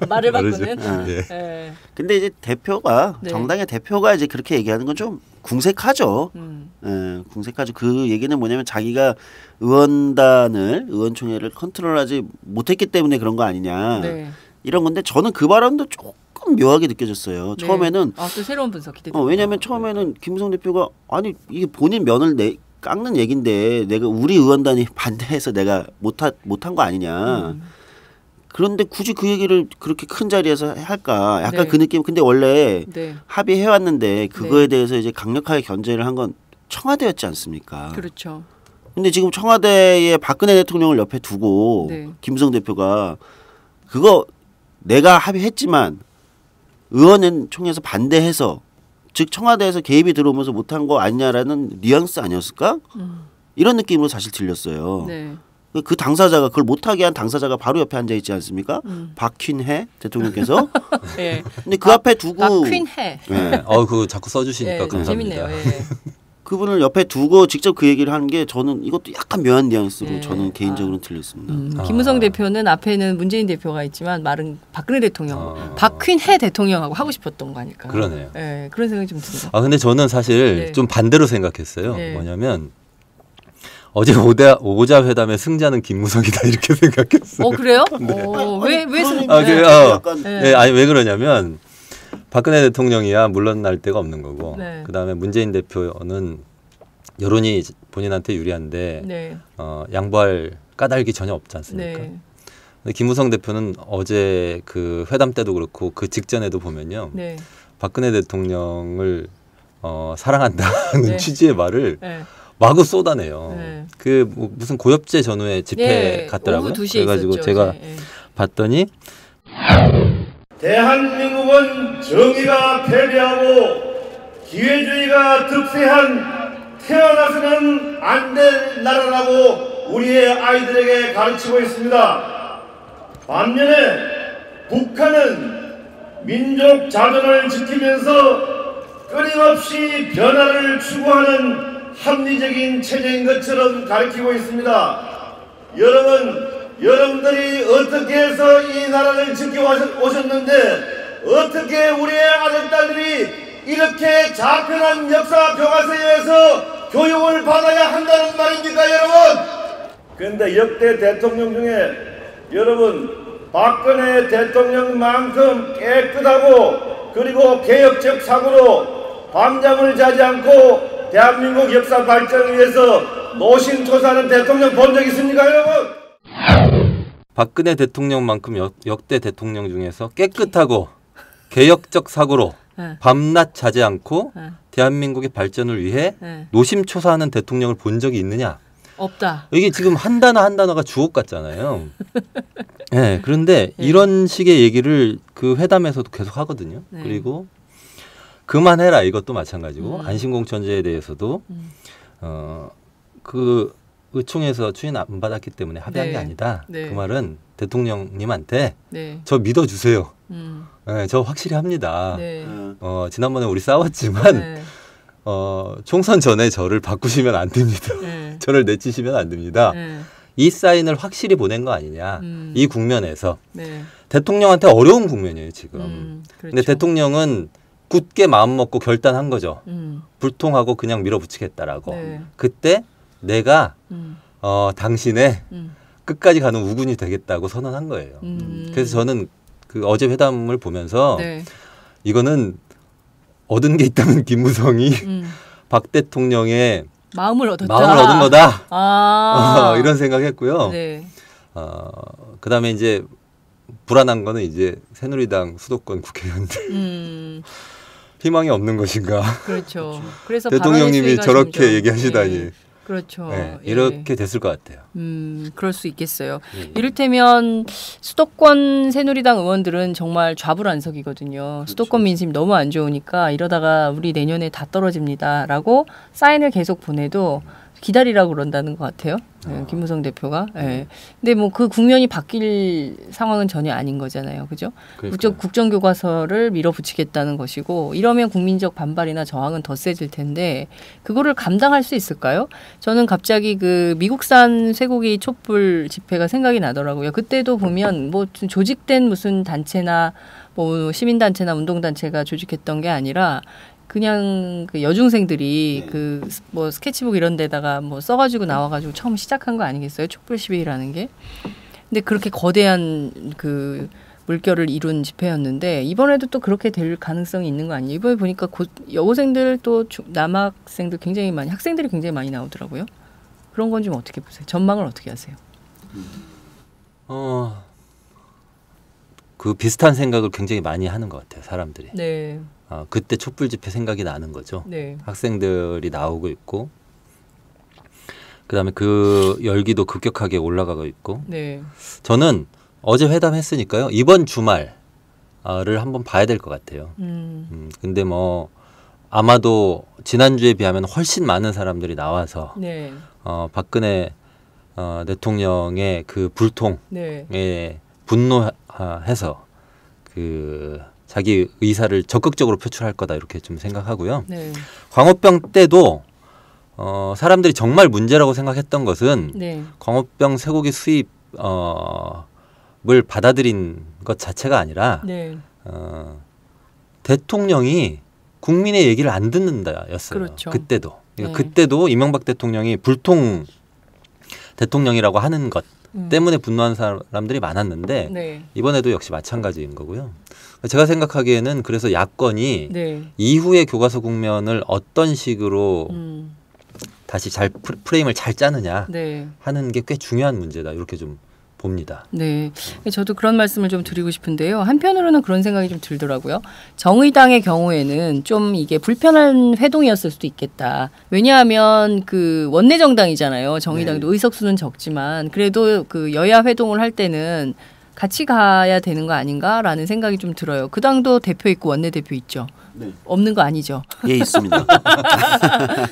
말을 다르죠. 바꾸는. 예. 예. 근데 이제 대표가 네. 정당의 대표가 이제 그렇게 얘기하는 건 좀 궁색하죠. 궁색하죠. 그 얘기는 뭐냐면 자기가 의원총회를 컨트롤하지 못했기 때문에 그런 거 아니냐. 네. 이런 건데 저는 그 발언도 조금 묘하게 느껴졌어요. 네. 처음에는 또 새로운 분석 기대됩니다. 왜냐하면 처음에는 김무성 대표가 아니 이게 본인 면을 깎는 얘긴데 내가 우리 의원단이 반대해서 내가 못한 거 아니냐. 그런데 굳이 그 얘기를 그렇게 큰 자리에서 할까? 약간 네. 그 느낌. 근데 원래 네. 합의해 왔는데 그거에 네. 대해서 이제 강력하게 견제를 한 건 청와대였지 않습니까? 그렇죠. 근데 지금 청와대에 박근혜 대통령을 옆에 두고 네. 김무성 대표가 그거 내가 합의했지만 의원은 총회에서 반대해서 즉 청와대에서 개입이 들어오면서 못한 거 아니냐라는 뉘앙스 아니었을까? 이런 느낌으로 사실 들렸어요. 네. 그 당사자가 그걸 못하게 한 당사자가 바로 옆에 앉아 있지 않습니까? 박퀸해 대통령께서. 예. 근데 그 앞에 두고 박퀸해. 네. 그거 자꾸 써주시니까 예, 감사합니다. 재밌네요. 예. 그분을 옆에 두고 직접 그 얘기를 하는 게 저는 이것도 약간 묘한 뉘앙스로 네. 저는 개인적으로 들렸습니다. 김무성 대표는 앞에는 문재인 대표가 있지만 말은 박근혜 대통령, 박퀸해 대통령하고 하고 싶었던 거니까. 그러네요. 예, 그런 생각이 좀 듭니다. 근데 저는 사실 네. 좀 반대로 생각했어요. 네. 뭐냐면 어제 오자 회담의 승자는 김무성이다 이렇게 생각했어요. 그래요? 네. 왜 약간 네. 아니 왜 그러냐면 박근혜 대통령이야 물러날 데가 없는 거고 네. 그다음에 문재인 대표는 여론이 본인한테 유리한데 네. 양보할 까닭이 전혀 없지 않습니까? 네. 근데 김무성 대표는 어제 그 회담 때도 그렇고 그 직전에도 보면요. 네. 박근혜 대통령을 사랑한다는 네. 취지의 말을 네. 마구 쏟아내요. 네. 그 무슨 고엽제 전후에 집회 네. 갔더라고요. 오후 2시에 그래가지고 있었죠, 제가 어제. 예. 봤더니 대한민국은 정의가 패배하고 기회주의가 득세한 태어나서는 안 될 나라라고 우리의 아이들에게 가르치고 있습니다. 반면에 북한은 민족 자존을 지키면서 끊임없이 변화를 추구하는 합리적인 체제인 것처럼 가르치고 있습니다. 여러분들이 어떻게 해서 이 나라를 지켜오셨는데 어떻게 우리의 아들, 딸들이 이렇게 좌편한 역사 교과서에 의해서 교육을 받아야 한다는 말입니까, 여러분? 근데 역대 대통령 중에 여러분 박근혜 대통령만큼 깨끗하고 그리고 개혁적 사고로 밤잠을 자지 않고 대한민국 역사 발전을 위해서 노심초사하는 대통령 본 적 있습니까, 여러분? 박근혜 대통령만큼 역대 대통령 중에서 깨끗하고 개혁적 사고로 밤낮 자지 않고 대한민국의 발전을 위해 노심초사하는 대통령을 본 적이 있느냐? 없다. 이게 지금 한 단어가 주옥 같잖아요. 네, 그런데 이런 식의 얘기를 그 회담에서도 계속 하거든요. 그리고 그만해라 이것도 마찬가지고 안심공천제에 대해서도 그 의총에서 추인 안 받았기 때문에 합의한 게 아니다. 그 말은 대통령님한테 저 믿어주세요. 네, 저 확실히 합니다. 지난번에 우리 싸웠지만 총선 전에 저를 바꾸시면 안 됩니다. 저를 내치시면 안 됩니다. 이 사인을 확실히 보낸 거 아니냐. 이 국면에서. 대통령한테 어려운 국면이에요, 지금. 그렇죠. 근데 대통령은 굳게 마음먹고 결단한 거죠. 불통하고 그냥 밀어붙이겠다라고. 그때 내가 당신의 끝까지 가는 우군이 되겠다고 선언한 거예요. 그래서 저는 그 어제 회담을 보면서 이거는 얻은 게 있다면 김무성이 박 대통령의 마음을 얻은 거다. 이런 생각했고요. 그다음에 이제 불안한 거는 이제 새누리당 수도권 국회의원들 희망이 없는 것인가. 그렇죠. 그래서 대통령님이 저렇게 얘기하시다니. 그렇죠. 이렇게 됐을 것 같아요. 그럴 수 있겠어요. 이를테면 수도권 새누리당 의원들은 정말 좌불안석이거든요. 그렇죠. 수도권 민심 너무 안 좋으니까 이러다가 우리 내년에 다 떨어집니다라고 사인을 계속 보내도 기다리라고 그런다는 것 같아요. 김무성 대표가. 근데 뭐 그 국면이 바뀔 상황은 전혀 아닌 거잖아요. 그죠? 국정교과서를 밀어붙이겠다는 것이고 이러면 국민적 반발이나 저항은 더 세질 텐데 그거를 감당할 수 있을까요? 저는 갑자기 그 미국산 쇠고기 촛불 집회가 생각이 나더라고요. 그때도 보면 뭐 조직된 무슨 단체나 뭐 시민단체나 운동단체가 조직했던 게 아니라 그냥 그 여중생들이 그 뭐 스케치북 이런 데다가 뭐 써가지고 나와가지고 처음 시작한 거 아니겠어요? 촛불 시위라는 게. 근데 그렇게 거대한 그 물결을 이룬 집회였는데 이번에도 또 그렇게 될 가능성이 있는 거 아니에요? 이번에 보니까 여고생들 또 남학생들 굉장히 많이 학생들이 굉장히 많이 나오더라고요. 그런 건 좀 어떻게 보세요? 전망을 어떻게 하세요? 그 비슷한 생각을 굉장히 많이 하는 것 같아요. 사람들이. 네. 그때 촛불 집회 생각이 나는 거죠. 학생들이 나오고 있고 그다음에 그 열기도 급격하게 올라가고 있고 저는 어제 회담했으니까요. 이번 주말을 한번 봐야 될 것 같아요. 근데 뭐 아마도 지난주에 비하면 훨씬 많은 사람들이 나와서 박근혜 대통령의 그 불통에 분노해서 그 자기 의사를 적극적으로 표출할 거다 이렇게 좀 생각하고요. 광우병 때도 사람들이 정말 문제라고 생각했던 것은 광우병 쇠고기 수입을 받아들인 것 자체가 아니라 대통령이 국민의 얘기를 안 듣는다였어요. 그렇죠. 그때도. 그때도 이명박 대통령이 불통 대통령이라고 하는 것 때문에 분노한 사람들이 많았는데 이번에도 역시 마찬가지인 거고요. 제가 생각하기에는 그래서 야권이 이후의 교과서 국면을 어떤 식으로 다시 잘 프레임을 잘 짜느냐 하는 게 꽤 중요한 문제다 이렇게 좀 봅니다. 저도 그런 말씀을 좀 드리고 싶은데요. 한편으로는 그런 생각이 좀 들더라고요. 정의당의 경우에는 좀 이게 불편한 회동이었을 수도 있겠다. 왜냐하면 그 원내 정당이잖아요. 정의당도 의석수는 적지만 그래도 그 여야 회동을 할 때는 같이 가야 되는 거 아닌가라는 생각이 좀 들어요. 그 당도 대표 있고 원내대표 있죠. 없는 거 아니죠? 예, 있습니다.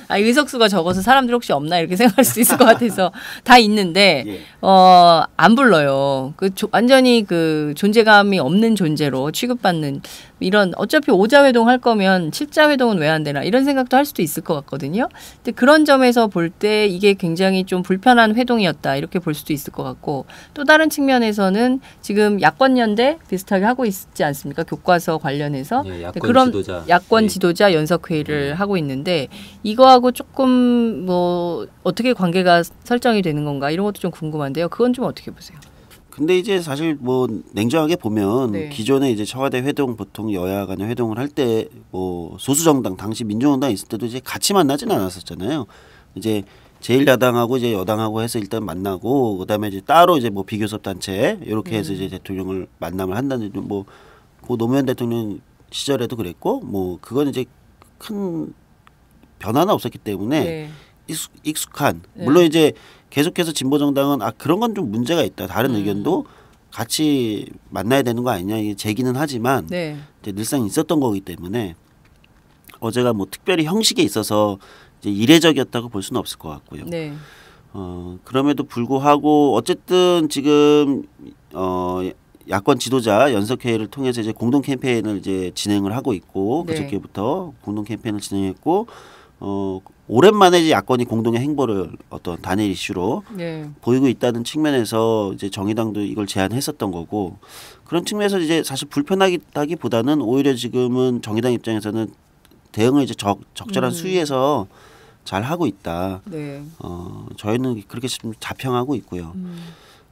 의석수가 적어서 사람들 혹시 없나 이렇게 생각할 수 있을 것 같아서 다 있는데 안 불러요. 완전히 그 존재감이 없는 존재로 취급받는 이런 어차피 5자 회동 할 거면 7자 회동은 왜 안 되나 이런 생각도 할 수도 있을 것 같거든요. 근데 그런 점에서 볼 때 이게 굉장히 좀 불편한 회동이었다 이렇게 볼 수도 있을 것 같고 또 다른 측면에서는 지금 야권연대 비슷하게 하고 있지 않습니까? 교과서 관련해서 야권 지도자 연석회의를 하고 있는데 이거하고 조금 뭐 어떻게 관계가 설정이 되는 건가 이런 것도 좀 궁금한데요. 그건 좀 어떻게 보세요? 근데 이제 사실 뭐 냉정하게 보면 네. 기존에 이제 청와대 회동 보통 여야 간의 회동을 할 때 뭐 소수정당 당시 민주정당 있을 때도 이제 같이 만나지는 않았었잖아요. 이제 제1야당하고 이제 여당하고 해서 일단 만나고 그다음에 이제 따로 이제 뭐 비교섭 단체 이렇게 해서 이제 대통령을 만남을 한다는 뭐 고 노무현 대통령 시절에도 그랬고 뭐 그건 이제 큰 변화는 없었기 때문에 네. 익숙한 물론 이제 계속해서 진보정당은 그런 건 좀 문제가 있다. 다른 의견도 같이 만나야 되는 거 아니냐 이게 제기는 하지만 네. 이제 늘상 있었던 거기 때문에 어제가 뭐 특별히 형식에 있어서 이제 이례적이었다고 볼 수는 없을 것 같고요. 네. 그럼에도 불구하고 어쨌든 지금 야권 지도자 연석회의를 통해서 이제 공동 캠페인을 이제 진행을 하고 있고 네. 그저께부터 공동 캠페인을 진행했고 오랜만에 이제 야권이 공동의 행보를 어떤 단일 이슈로 네. 보이고 있다는 측면에서 이제 정의당도 이걸 제안했었던 거고 그런 측면에서 이제 사실 불편하다기보다는 오히려 지금은 정의당 입장에서는 대응을 이제 적절한 수위에서 잘 하고 있다. 네. 저희는 그렇게 좀 자평하고 있고요.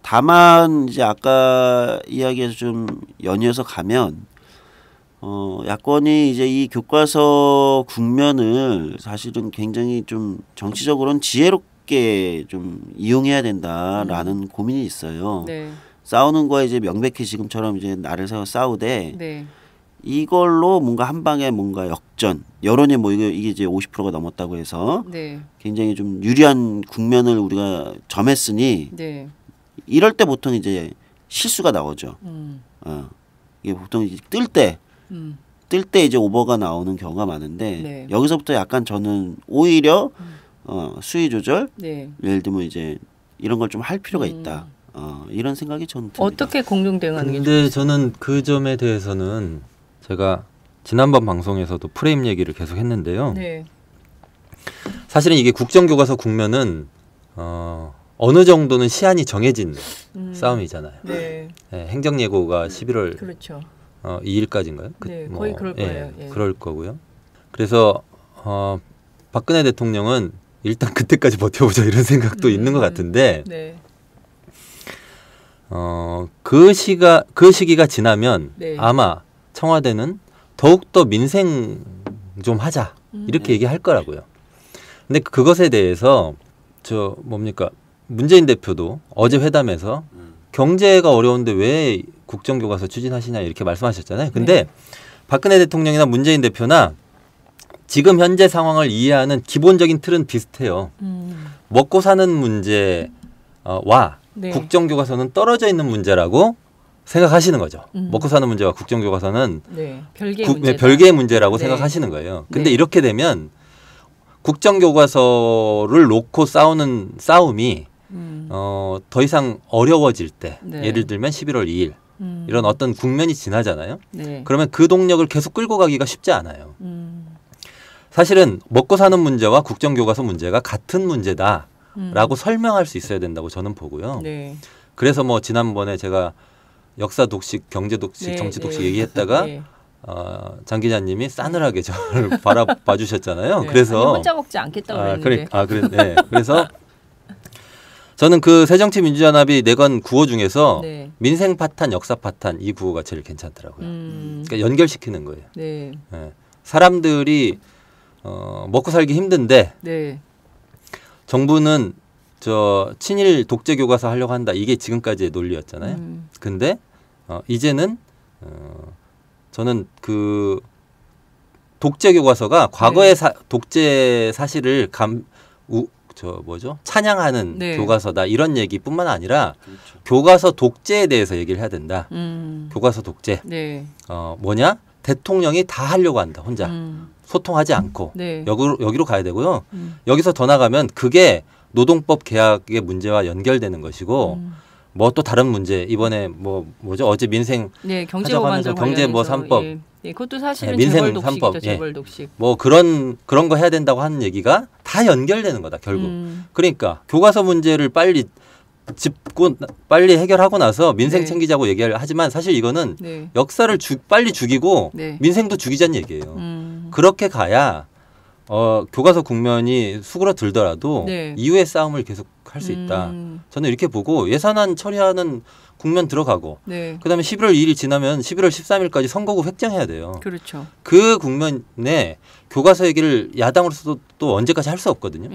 다만 이제 아까 이야기에서 좀 연이어서 가면 야권이 이제 이 교과서 국면을 사실은 굉장히 좀 정치적으로는 지혜롭게 좀 이용해야 된다라는 고민이 있어요. 네. 싸우는 거에 이제 명백히 지금처럼 이제 날을 세워 싸우되 네. 이걸로 뭔가 한 방에 뭔가 역전 여론이 뭐 이게 이제 50%가 넘었다고 해서 네. 굉장히 좀 유리한 국면을 우리가 점했으니 네. 이럴 때 보통 이제 실수가 나오죠. 이게 보통 이제 뜰 때 이제 오버가 나오는 경우가 많은데 네. 여기서부터 약간 저는 오히려 수위 조절 네. 예를 들면 이제 이런 걸 좀 할 필요가 있다. 이런 생각이 저는 듭니다. 어떻게 공동 대응하는 게 근데 저는 그 점에 대해서는 제가 지난번 방송에서도 프레임 얘기를 계속 했는데요. 네. 사실은 이게 국정교과서 국면은 어느 정도는 시한이 정해진 싸움이잖아요. 네. 네, 행정예고가 11월 그렇죠. 2일까지인가요? 네, 거의 그럴 거예요. 예. 그럴 거고요. 그래서 박근혜 대통령은 일단 그때까지 버텨보자 이런 생각도 있는 것 같은데 네. 그 시기가 지나면 네. 아마 청와대는 더욱더 민생 좀 하자 이렇게 얘기할 거라고요. 근데 그것에 대해서 문재인 대표도 어제 회담에서 경제가 어려운데 왜 국정교과서 추진하시냐 이렇게 말씀하셨잖아요. 근데 박근혜 대통령이나 문재인 대표나 지금 현재 상황을 이해하는 기본적인 틀은 비슷해요. 먹고 사는 문제와 네. 국정교과서는 떨어져 있는 문제라고 생각하시는 거죠. 먹고 사는 문제와 국정교과서는 네. 별개의 별개의 문제라고 네. 생각하시는 거예요. 근데 네. 이렇게 되면 국정교과서를 놓고 싸우는 싸움이 더 이상 어려워질 때 네. 예를 들면 11월 2일 이런 어떤 국면이 지나잖아요. 네. 그러면 그 동력을 계속 끌고 가기가 쉽지 않아요. 사실은 먹고 사는 문제와 국정교과서 문제가 같은 문제다라고 설명할 수 있어야 된다고 저는 보고요. 네. 그래서 뭐 지난번에 제가 역사 독식, 경제 독식, 네, 정치 독식 네. 얘기했다가 네. 장 기자님이 싸늘하게 저를 바라봐 주셨잖아요. 네. 그래서 아니, 혼자 먹지 않겠다고 그랬는데. 네. 그래서 저는 그 새정치민주연합이 내건 구호 중에서 네. 민생 파탄, 역사 파탄 이 구호가 제일 괜찮더라고요. 그러니까 연결시키는 거예요. 네. 네. 사람들이 먹고 살기 힘든데 네. 정부는 친일 독재 교과서 하려고 한다. 이게 지금까지의 논리였잖아요. 근데 이제는 저는 그 독재 교과서가 과거의 독재 사실을 찬양하는 네. 교과서다 이런 얘기뿐만 아니라 교과서 독재에 대해서 얘기를 해야 된다. 교과서 독재. 네. 뭐냐? 대통령이 다 하려고 한다. 혼자. 소통하지 않고 네. 여기로 가야 되고요. 여기서 더 나가면 그게 노동법 개혁의 문제와 연결되는 것이고 뭐 또 다른 문제 이번에 뭐죠 어제 민생 네, 경제 하자고 경제 뭐 3법 예, 그것도 사실은 민생 재벌 독식이죠. 3법 재벌 독식. 뭐 그런 거 해야 된다고 하는 얘기가 다 연결되는 거다 결국. 그러니까 교과서 문제를 빨리 짚고 빨리 해결하고 나서 민생 네. 챙기자고 얘기를 하지만 사실 이거는 네. 역사를 빨리 죽이고 네. 민생도 죽이자는 얘기예요. 그렇게 가야 교과서 국면이 수그러들더라도 네. 이후의 싸움을 계속 할 수 있다. 저는 이렇게 보고 예산안 처리하는 국면 들어가고 네. 그다음에 11월 2일 지나면 11월 13일까지 선거구 획정해야 돼요. 그렇죠. 그 국면에 교과서 얘기를 야당으로서도 또 언제까지 할 수 없거든요.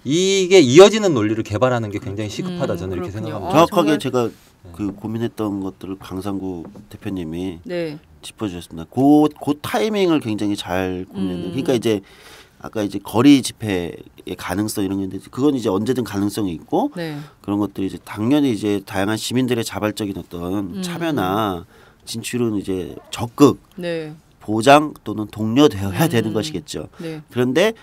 이게 이어지는 논리를 개발하는 게 굉장히 시급하다 저는 이렇게 그렇군요. 생각합니다. 정확하게 제가 그 고민했던 것들을 강상구 대표님이 네. 짚어주셨습니다. 그 타이밍을 굉장히 잘 고민했네요. 그러니까 이제 아까 이제 거리 집회의 가능성 이런 게 있는데 그건 이제 언제든 가능성이 있고 네. 그런 것들이 이제 당연히 이제 다양한 시민들의 자발적인 어떤 참여나 진출은 이제 적극 네. 보장 또는 독려되어야 되는 것이겠죠. 네. 그런데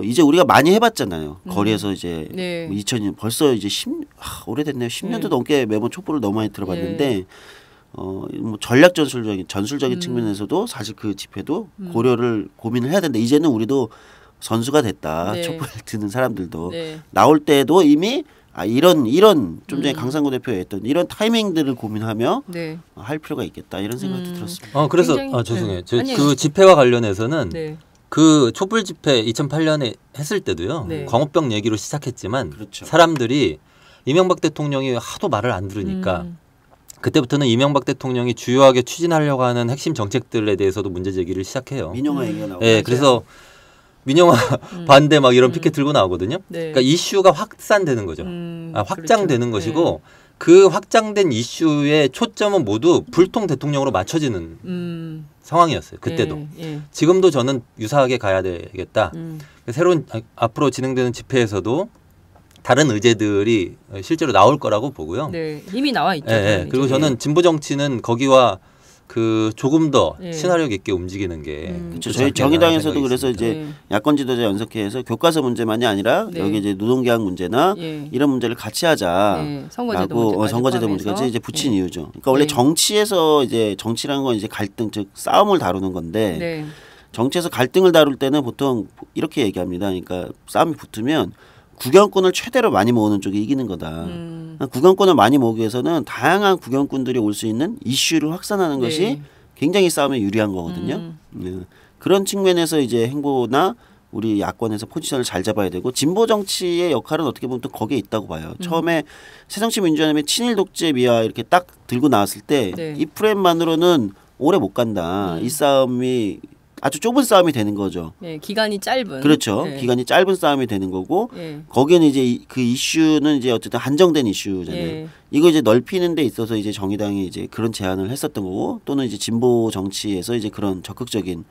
이제 우리가 많이 해봤잖아요. 거리에서 이제 네. 2000년 벌써 이제 오래됐네요. 10년도 네. 넘게 매번 촛불을 너무 많이 들어봤는데 뭐 전략 전술적인 측면에서도 사실 그 집회도 고려를 고민을 해야 된다. 이제는 우리도 선수가 됐다. 네. 촛불 드는 사람들도 네. 나올 때도 이미 이런 좀 전에 강상구 대표가 했던 이런 타이밍들을 고민하며 네. 할 필요가 있겠다 이런 생각도 들었습니다. 그래서 굉장히- 죄송해요. 네. 그 집회와 관련해서는 네. 그 촛불 집회 2008년에 했을 때도요. 네. 광우병 얘기로 시작했지만 그렇죠. 사람들이 이명박 대통령이 하도 말을 안 들으니까 그때부터는 이명박 대통령이 주요하게 추진하려고 하는 핵심 정책들에 대해서도 문제 제기를 시작해요. 민영화 얘기가 나오고. 네, 그래서 민영화 반대 막 이런 피켓 들고 나오거든요. 네. 그러니까 이슈가 확산되는 거죠. 확장되는 그렇죠. 것이고 그 확장된 이슈의 초점은 모두 불통 대통령으로 맞춰지는 상황이었어요. 그때도. 예. 지금도 저는 유사하게 가야 되겠다. 새로운 앞으로 진행되는 집회에서도 다른 의제들이 실제로 나올 거라고 보고요. 네. 이미 나와 있죠. 그리고 저는 진보 정치는 거기와 그 조금 더 예. 친화력 있게 움직이는 게 그렇죠. 좋지 저희 않겠나 정의당에서도 생각이 그래서 있습니다. 이제 야권 지도자 연석회에서 교과서 문제만이 아니라 네. 여기 이제 노동계약 문제나 예. 이런 문제를 같이 하자. 네. 선거제도 라고 문제까지 선거제도 포함해서. 문제까지 이제 붙인 예. 이유죠. 그러니까 원래 네. 정치에서 이제 정치라는 건 이제 갈등 즉 싸움을 다루는 건데 네. 정치에서 갈등을 다룰 때는 보통 이렇게 얘기합니다. 그러니까 싸움이 붙으면 구경꾼을 최대로 많이 모으는 쪽이 이기는 거다. 구경꾼을 많이 모으기 위해서는 다양한 구경꾼들이 올 수 있는 이슈를 확산하는 것이 네. 굉장히 싸움에 유리한 거거든요. 그런 측면에서 이제 행보나 우리 야권에서 포지션을 잘 잡아야 되고 진보 정치의 역할은 어떻게 보면 또 거기에 있다고 봐요. 처음에 새정치민주연합의 친일 독재 미화 이렇게 딱 들고 나왔을 때 이 네. 프레임만으로는 오래 못 간다. 이 싸움이 아주 좁은 싸움이 되는 거죠. 예, 기간이 짧은. 그렇죠. 네. 기간이 짧은 싸움이 되는 거고 예. 거기에는 이제 그 이슈는 이제 어쨌든 한정된 이슈잖아요. 예. 이거 이제 넓히는 데 있어서 이제 정의당이 이제 그런 제안을 했었던 거고 또는 이제 진보 정치에서 이제 그런 적극적인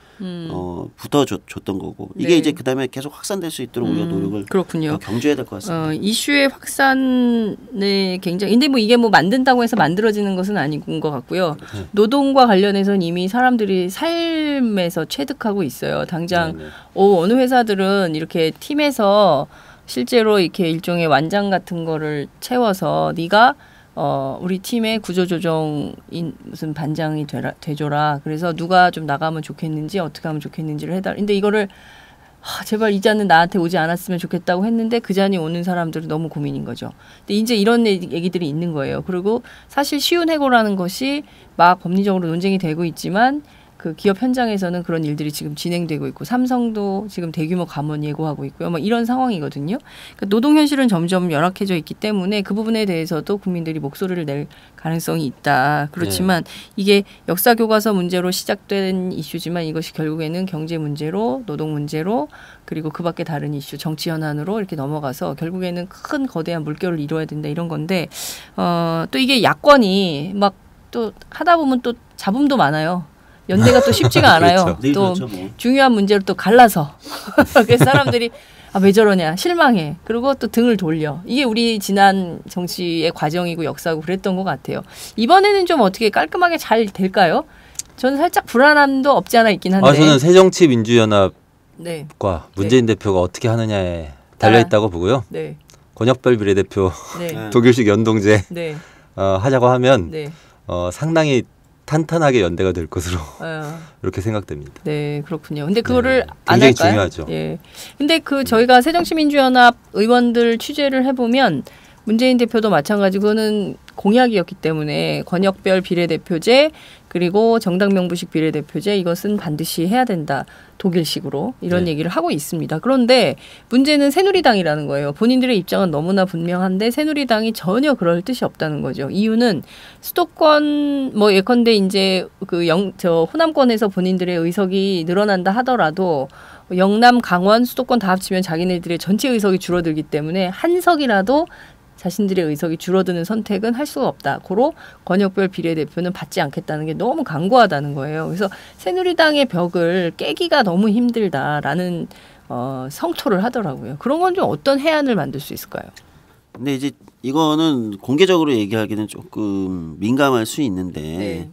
붙어줬던 거고 이게 네. 이제 그다음에 계속 확산될 수 있도록 우리가 노력을 그렇군요. 더 경주해야 될 것 같습니다. 이슈의 확산에 굉장히 근데 뭐 이게 뭐 만든다고 해서 만들어지는 것은 아닌 것 같고요. 노동과 관련해서는 이미 사람들이 삶에서 체득하고 있어요. 당장 어느 회사들은 이렇게 팀에서 실제로 이렇게 일종의 완장 같은 거를 채워서 네가 우리 팀의 구조조정인 무슨 반장이 되줘라. 그래서 누가 좀 나가면 좋겠는지 어떻게 하면 좋겠는지를 해달. 근데 이거를 제발 이 잔은 나한테 오지 않았으면 좋겠다고 했는데 그 잔이 오는 사람들은 너무 고민인 거죠. 근데 이제 이런 얘기들이 있는 거예요. 그리고 사실 쉬운 해고라는 것이 막 법리적으로 논쟁이 되고 있지만 그 기업 현장에서는 그런 일들이 지금 진행되고 있고 삼성도 지금 대규모 감원 예고하고 있고요. 뭐 이런 상황이거든요. 그러니까 노동 현실은 점점 열악해져 있기 때문에 그 부분에 대해서도 국민들이 목소리를 낼 가능성이 있다. 그렇지만 이게 역사 교과서 문제로 시작된 이슈지만 이것이 결국에는 경제 문제로 노동 문제로 그리고 그 밖에 다른 이슈 정치 현안으로 이렇게 넘어가서 결국에는 큰 거대한 물결을 이뤄야 된다 이런 건데 또 이게 야권이 막 또 하다 보면 또 잡음도 많아요. 연대가 또 쉽지가 않아요. 그렇죠. 또 그렇죠, 뭐. 중요한 문제를 또 갈라서 그래서 사람들이 왜 저러냐 실망해. 그리고 또 등을 돌려. 이게 우리 지난 정치의 과정이고 역사고 그랬던 것 같아요. 이번에는 좀 어떻게 깔끔하게 잘 될까요? 저는 살짝 불안함도 없지 않아 있긴 한데. 저는 새정치민주연합과 네. 문재인 대표가 어떻게 하느냐에 달려 있다고 보고요. 네. 권혁별 비례대표 네. 독일식 연동제 네. 하자고 하면 네. 상당히 탄탄하게 연대가 될 것으로 아. 이렇게 생각됩니다. 네, 그렇군요. 근데 그거를 네, 안 굉장히 할까요? 중요하죠. 예. 근데 저희가 새정치민주연합 의원들 취재를 해보면 문재인 대표도 마찬가지 그거는 공약이었기 때문에 권역별 비례대표제 그리고 정당 명부식 비례대표제 이것은 반드시 해야 된다. 독일식으로 이런 네. 얘기를 하고 있습니다. 그런데 문제는 새누리당이라는 거예요. 본인들의 입장은 너무나 분명한데 새누리당이 전혀 그럴 뜻이 없다는 거죠. 이유는 수도권 뭐 예컨대 이제 호남권에서 본인들의 의석이 늘어난다 하더라도 영남, 강원, 수도권 다 합치면 자기네들의 전체 의석이 줄어들기 때문에 한 석이라도 자신들의 의석이 줄어드는 선택은 할 수가 없다. 고로 권역별 비례대표는 받지 않겠다는 게 너무 강고하다는 거예요. 그래서 새누리당의 벽을 깨기가 너무 힘들다라는 성토를 하더라고요. 그런 건 좀 어떤 해안을 만들 수 있을까요? 근데 이제 이거는 공개적으로 얘기하기는 조금 민감할 수 있는데 네.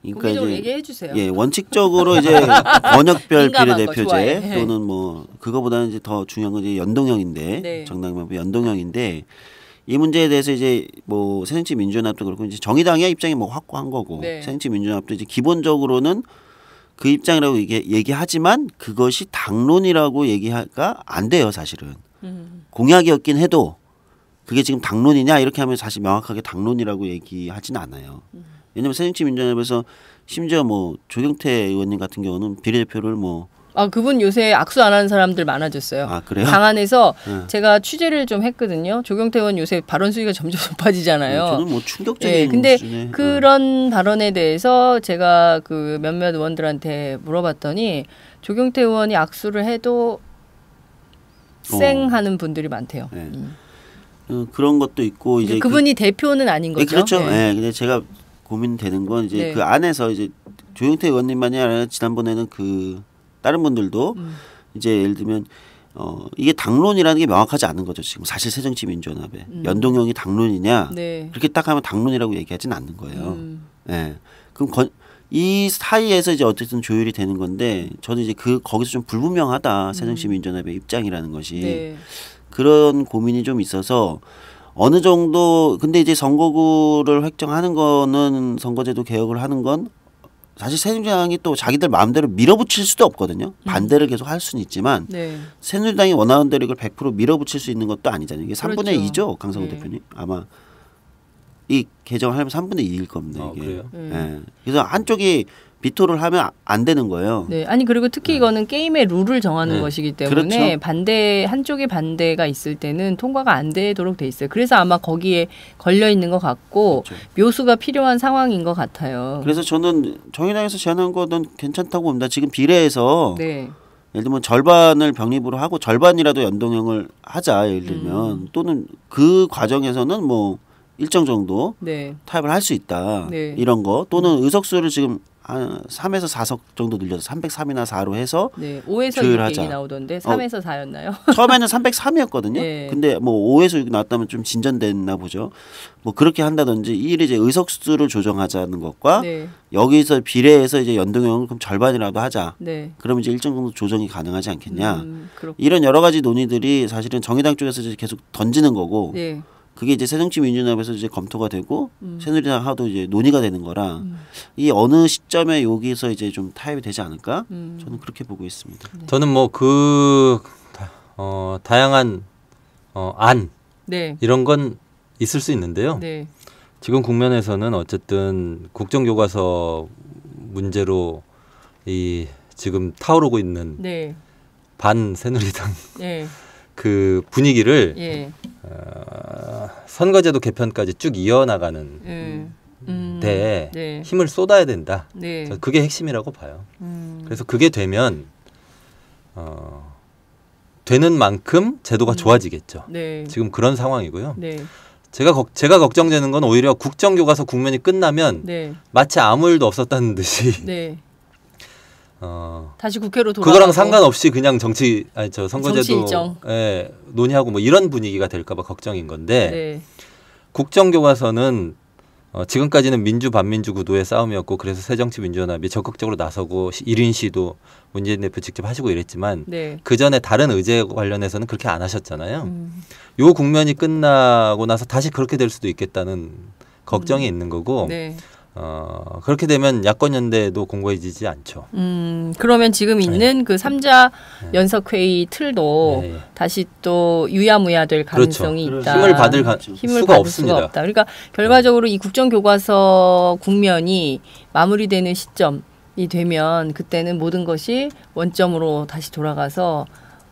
그러니까 공개적으로 이제 얘기해 주세요. 예, 원칙적으로 이제 권역별 민감한 거 비례대표제 좋아해. 또는 뭐 그거보다는 이제 더 중요한 건 이제 연동형인데 네. 정당명부 연동형인데 이 문제에 대해서 이제 뭐 새정치민주연합도 그렇고 이제 정의당의 입장이 뭐 확고한 거고 네. 새정치민주연합도 이제 기본적으로는 그 입장이라고 얘기하지만 그것이 당론이라고 얘기가 안 돼요 사실은. 공약이었긴 해도 그게 지금 당론이냐 이렇게 하면 사실 명확하게 당론이라고 얘기하지는 않아요. 왜냐하면 새정치민주연합에서 심지어 뭐 조경태 의원님 같은 경우는 비례대표를 뭐 그분 요새 악수 안 하는 사람들 많아졌어요. 아, 그래요? 당 안에서 네. 제가 취재를 좀 했거든요. 조경태 의원 요새 발언 수위가 점점 높아지잖아요. 저는 뭐 충격적인 네, 근데 수준의, 그런 발언에 대해서 제가 그 몇몇 의원들한테 물어봤더니 조경태 의원이 악수를 해도 쌩 하는 분들이 많대요. 네. 그런 것도 있고 이제 그분이 대표는 아닌 거죠. 그렇죠. 네. 네. 근데 제가 고민되는 건 이제 네. 그 안에서 이제 조경태 의원님만이 아니라 지난번에는 그 다른 분들도 이제 예를 들면 이게 당론이라는 게 명확하지 않은 거죠. 지금 사실 새정치민주연합에 연동형이 당론이냐 네. 그렇게 딱 하면 당론이라고 얘기하지는 않는 거예요. 네. 그럼 이 사이에서 이제 어쨌든 조율이 되는 건데 저는 이제 거기서 좀 불분명하다 새정치민주연합의 입장이라는 것이 네. 그런 고민이 좀 있어서 어느 정도 근데 이제 선거구를 획정하는 거는 선거제도 개혁을 하는 건 사실 새누리당이 또 자기들 마음대로 밀어붙일 수도 없거든요. 반대를 계속 할 수는 있지만 네. 새누리당이 원하는 대로 이걸 100% 밀어붙일 수 있는 것도 아니잖아요. 이게 3분의 그렇죠. 2죠. 강성호 네. 대표님. 아마 이 개정을 하면 3분의 2일 겁니다. 이게. 그래요? 예. 그래서 한쪽이 비토를 하면 안 되는 거예요. 네, 아니 그리고 특히 이거는 게임의 룰을 정하는 네. 것이기 때문에 그렇죠. 한쪽의 반대가 있을 때는 통과가 안 되도록 돼 있어요. 그래서 아마 거기에 걸려 있는 것 같고 그렇죠. 묘수가 필요한 상황인 것 같아요. 그래서 저는 정의당에서 제안한 거는 괜찮다고 봅니다. 지금 비례해서 네, 예를 들면 절반을 병립으로 하고 절반이라도 연동형을 하자 예를 들면 또는 그 과정에서는 뭐 일정 정도 네, 타협을 할 수 있다. 네. 이런 거 또는 의석수를 지금 한 3에서 4석 정도 늘려서 303이나 4로 해서 네, 5에서 6 조율하자. 얘기 나오던데 3에서 4였나요? 처음에는 303이었거든요. 네. 근데 뭐 5에서 6 나왔다면 좀 진전됐나 보죠. 뭐 그렇게 한다든지 이일 이제 의석수를 조정하자는 것과 네, 여기서 비례해서 이제 연동형을 그럼 절반이라도 하자. 네, 그러면 이제 일정 정도 조정이 가능하지 않겠냐. 그렇고, 이런 여러 가지 논의들이 사실은 정의당 쪽에서 이제 계속 던지는 거고 네, 그게 이제 새정치민주연합에서 이제 검토가 되고 새누리당 하도 이제 논의가 되는 거라 이 어느 시점에 여기서 이제 좀 타협이 되지 않을까 저는 그렇게 보고 있습니다. 저는 뭐 다양한 안 네, 이런 건 있을 수 있는데요. 네, 지금 국면에서는 어쨌든 국정교과서 문제로 이 지금 타오르고 있는 네, 반 새누리당 네, 그 분위기를 예, 선거제도 개편까지 쭉 이어나가는 데에 네, 힘을 쏟아야 된다. 네, 저는 그게 핵심이라고 봐요. 그래서 그게 되면 되는 만큼 제도가 좋아지겠죠. 네, 지금 그런 상황이고요. 네, 제가 걱정되는 건 오히려 국정교과서 국면이 끝나면 네, 마치 아무 일도 없었다는 듯이 네. 다시 국회로 돌아가고 그거랑 상관없이 그냥 정치 정치 일정. 논의하고 뭐 이런 분위기가 될까 봐 걱정인 건데 네, 국정교과서는 지금까지는 민주 반민주 구도의 싸움이었고 그래서 새정치민주연합이 적극적으로 나서고 1인 시도 문재인 대표 직접 하시고 이랬지만 네. 그 전에 다른 의제 관련해서는 그렇게 안 하셨잖아요. 요 국면이 끝나고 나서 다시 그렇게 될 수도 있겠다는 걱정이 있는 거고 네. 그렇게 되면 야권연대도 공고해지지 않죠. 그러면 지금 있는 그 3자 연석회의 틀도 네. 다시 또 유야무야될 가능성이 그렇죠. 있다. 힘을 받을 힘을 수가 받을 없습니다. 수가 없다. 그러니까 결과적으로 이 국정교과서 국면이 마무리되는 시점이 되면 그때는 모든 것이 원점으로 다시 돌아가서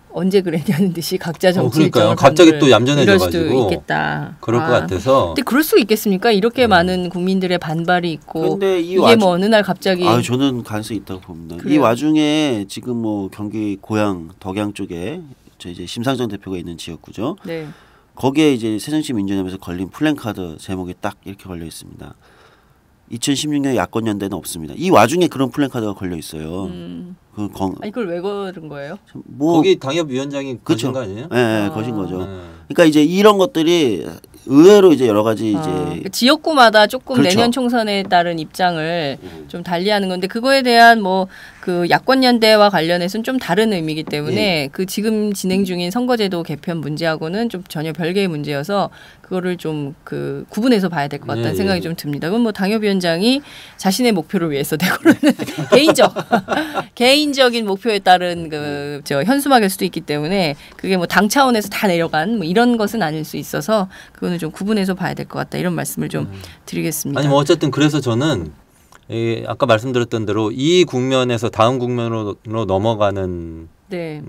언제 그랬냐는 듯이 각자 정치 그러니까요. 일정을 갑자기 또 이럴 수도 얌전해져가지고 있겠다. 그럴 것 같아서. 근데 그럴 수 있겠습니까? 이렇게 많은 국민들의 반발이 있고 근데 이게 뭐 어느 날 갑자기 저는 가능성이 있다고 봅니다. 그래요. 이 와중에 지금 뭐 경기 고양 덕양 쪽에 저 이제 심상정 대표가 있는 지역구죠. 네. 거기에 이제 새정치민주연합에서 걸린 플랜카드 제목이 딱 이렇게 걸려 있습니다. 2016년 야권 연대는 없습니다. 이 와중에 그런 플랜카드가 걸려 있어요. 아니 그걸 왜 걸은 거예요? 뭐 거기 당협위원장이 거신 거 아니에요? 네, 거신 거죠. 그러니까 이제 이런 것들이 의외로 이제 여러 가지 이제 지역구마다 조금 그렇죠. 내년 총선에 따른 입장을 좀 달리하는 건데 그거에 대한 뭐 그 야권 연대와 관련해서는 좀 다른 의미이기 때문에 그 지금 진행 중인 선거제도 개편 문제하고는 좀 전혀 별개의 문제여서 그거를 좀 그 구분해서 봐야 될 것 같다는 생각이 좀 듭니다. 그건 뭐 당협위원장이 자신의 목표를 위해서 내고는 개인적인 목표에 따른 그 저 현수막일 수도 있기 때문에 그게 뭐 당 차원에서 다 내려간 뭐 이런 것은 아닐 수 있어서 그거는 좀 구분해서 봐야 될 것 같다 이런 말씀을 좀 드리겠습니다. 아니 뭐 어쨌든 그래서 저는 아까 말씀드렸던 대로 이 국면에서 다음 국면으로 넘어가는 네.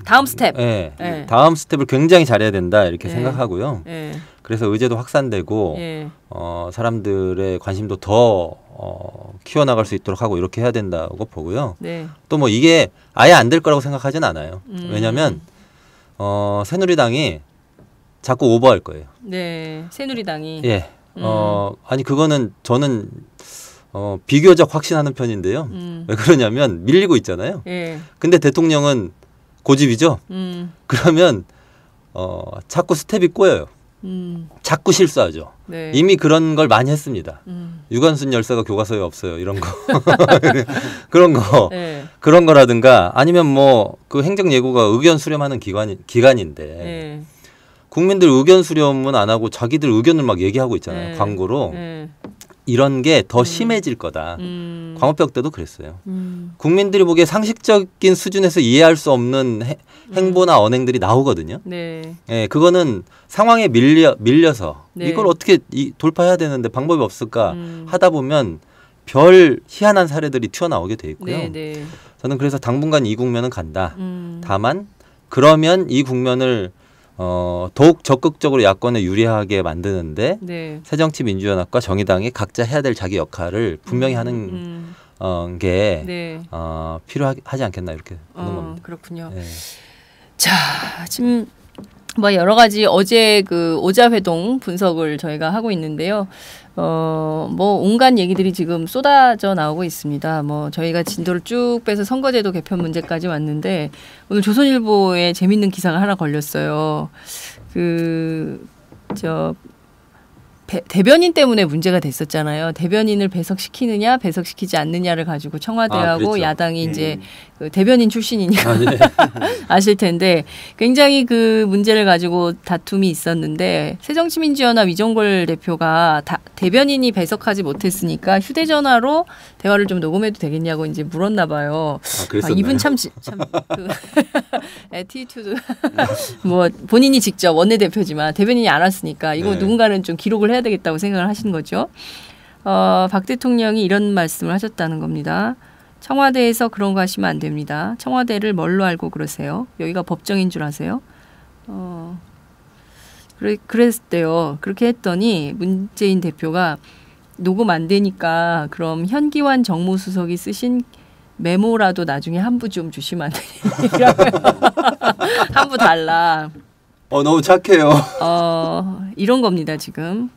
다음 스텝. 네. 네. 다음 스텝을 굉장히 잘해야 된다 이렇게 네. 생각하고요. 네. 그래서 의제도 확산되고 네. 사람들의 관심도 더 키워나갈 수 있도록 하고 이렇게 해야 된다고 보고요. 네. 또 뭐 이게 아예 안 될 거라고 생각하진 않아요. 왜냐하면 새누리당이 자꾸 오버할 거예요. 네. 새누리당이. 예. 아니 그거는 저는 비교적 확신하는 편인데요. 왜 그러냐면 밀리고 있잖아요. 예. 근데 대통령은 고집이죠. 그러면 자꾸 스텝이 꼬여요. 자꾸 실수하죠. 네. 이미 그런 걸 많이 했습니다. 유관순 열사가 교과서에 없어요. 이런 거. 그런 거. 네. 그런 거라든가 아니면 뭐 그 행정예고가 의견 수렴하는 기관인데 네. 국민들 의견 수렴은 안 하고 자기들 의견을 막 얘기하고 있잖아요. 네. 광고로. 네. 이런 게 더 심해질 거다. 광우병 때도 그랬어요. 국민들이 보기에 상식적인 수준에서 이해할 수 없는 행보나 언행들이 나오거든요. 네. 예, 그거는 상황에 밀려서 네. 이걸 어떻게 돌파해야 되는데 방법이 없을까 하다 보면 별 희한한 사례들이 튀어나오게 돼 있고요. 네, 네. 저는 그래서 당분간 이 국면은 간다. 다만 그러면 이 국면을 더욱 적극적으로 야권에 유리하게 만드는데 네. 새정치민주연합과 정의당이 각자 해야 될 자기 역할을 분명히 하는 게 네. 필요하지 않겠나 이렇게 보는 겁니다. 그렇군요. 네. 자, 지금 뭐 여러 가지 어제 그 오자회동 분석을 저희가 하고 있는데요. 뭐 온갖 얘기들이 지금 쏟아져 나오고 있습니다. 뭐 저희가 진도를 쭉 빼서 선거제도 개편 문제까지 왔는데 오늘 조선일보에 재밌는 기사가 하나 걸렸어요. 대변인 때문에 문제가 됐었잖아요. 대변인을 배석시키느냐 배석시키지 않느냐를 가지고 청와대하고 그렇죠. 야당이 이제 그 대변인 출신이니까 네. 아실 텐데 굉장히 그 문제를 가지고 다툼이 있었는데 새정치민주연합 이종걸 대표가 대변인이 배석하지 못했으니까 휴대전화로 대화를 좀 녹음해도 되겠냐고 이제 물었나 봐요. 이분 참 애티튜드 뭐 본인이 직접 원내대표지만 대변인이 안 왔으니까 이거 누군가는 좀 기록을 해야 되겠다고 생각을 하시는 거죠. 박 대통령이 이런 말씀을 하셨다는 겁니다. 청와대에서 그런 거 하시면 안 됩니다. 청와대를 뭘로 알고 그러세요? 여기가 법정인 줄 아세요? 그랬대요. 그렇게 했더니 문재인 대표가 녹음 안 되니까 그럼 현기환 정무수석이 쓰신 메모라도 나중에 한 부 좀 주시면 안 되냐고. 한 부 달라. 너무 착해요. 이런 겁니다. 지금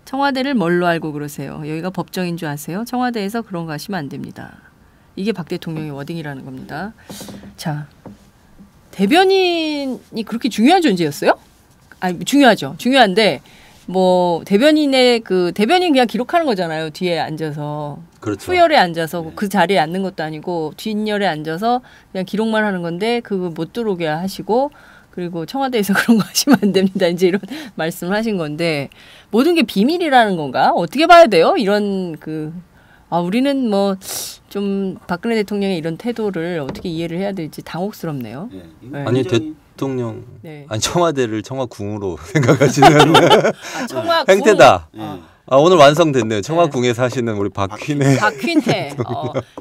청와대를 뭘로 알고 그러세요? 여기가 법정인 줄 아세요? 청와대에서 그런 거 하시면 안 됩니다. 이게 박 대통령의 워딩이라는 겁니다. 자, 대변인이 그렇게 중요한 존재였어요? 아니 중요하죠. 중요한데 뭐 대변인의 그 대변인 그냥 기록하는 거잖아요. 뒤에 앉아서 그렇죠. 후열에 앉아서 그 자리에 앉는 것도 아니고 뒷열에 앉아서 그냥 기록만 하는 건데 그거 못 들어오게 하시고 그리고 청와대에서 그런 거 하시면 안 됩니다. 이제 이런 말씀을 하신 건데 모든 게 비밀이라는 건가? 어떻게 봐야 돼요? 이런 우리는 뭐 좀 박근혜 대통령의 이런 태도를 어떻게 이해를 해야 될지 당혹스럽네요. 네. 아니 대통령 아니 청와대를 청와궁으로 생각하시는 청와궁 행태다. 오늘 완성됐네요. 청와궁에 사시는 우리 박퀸혜.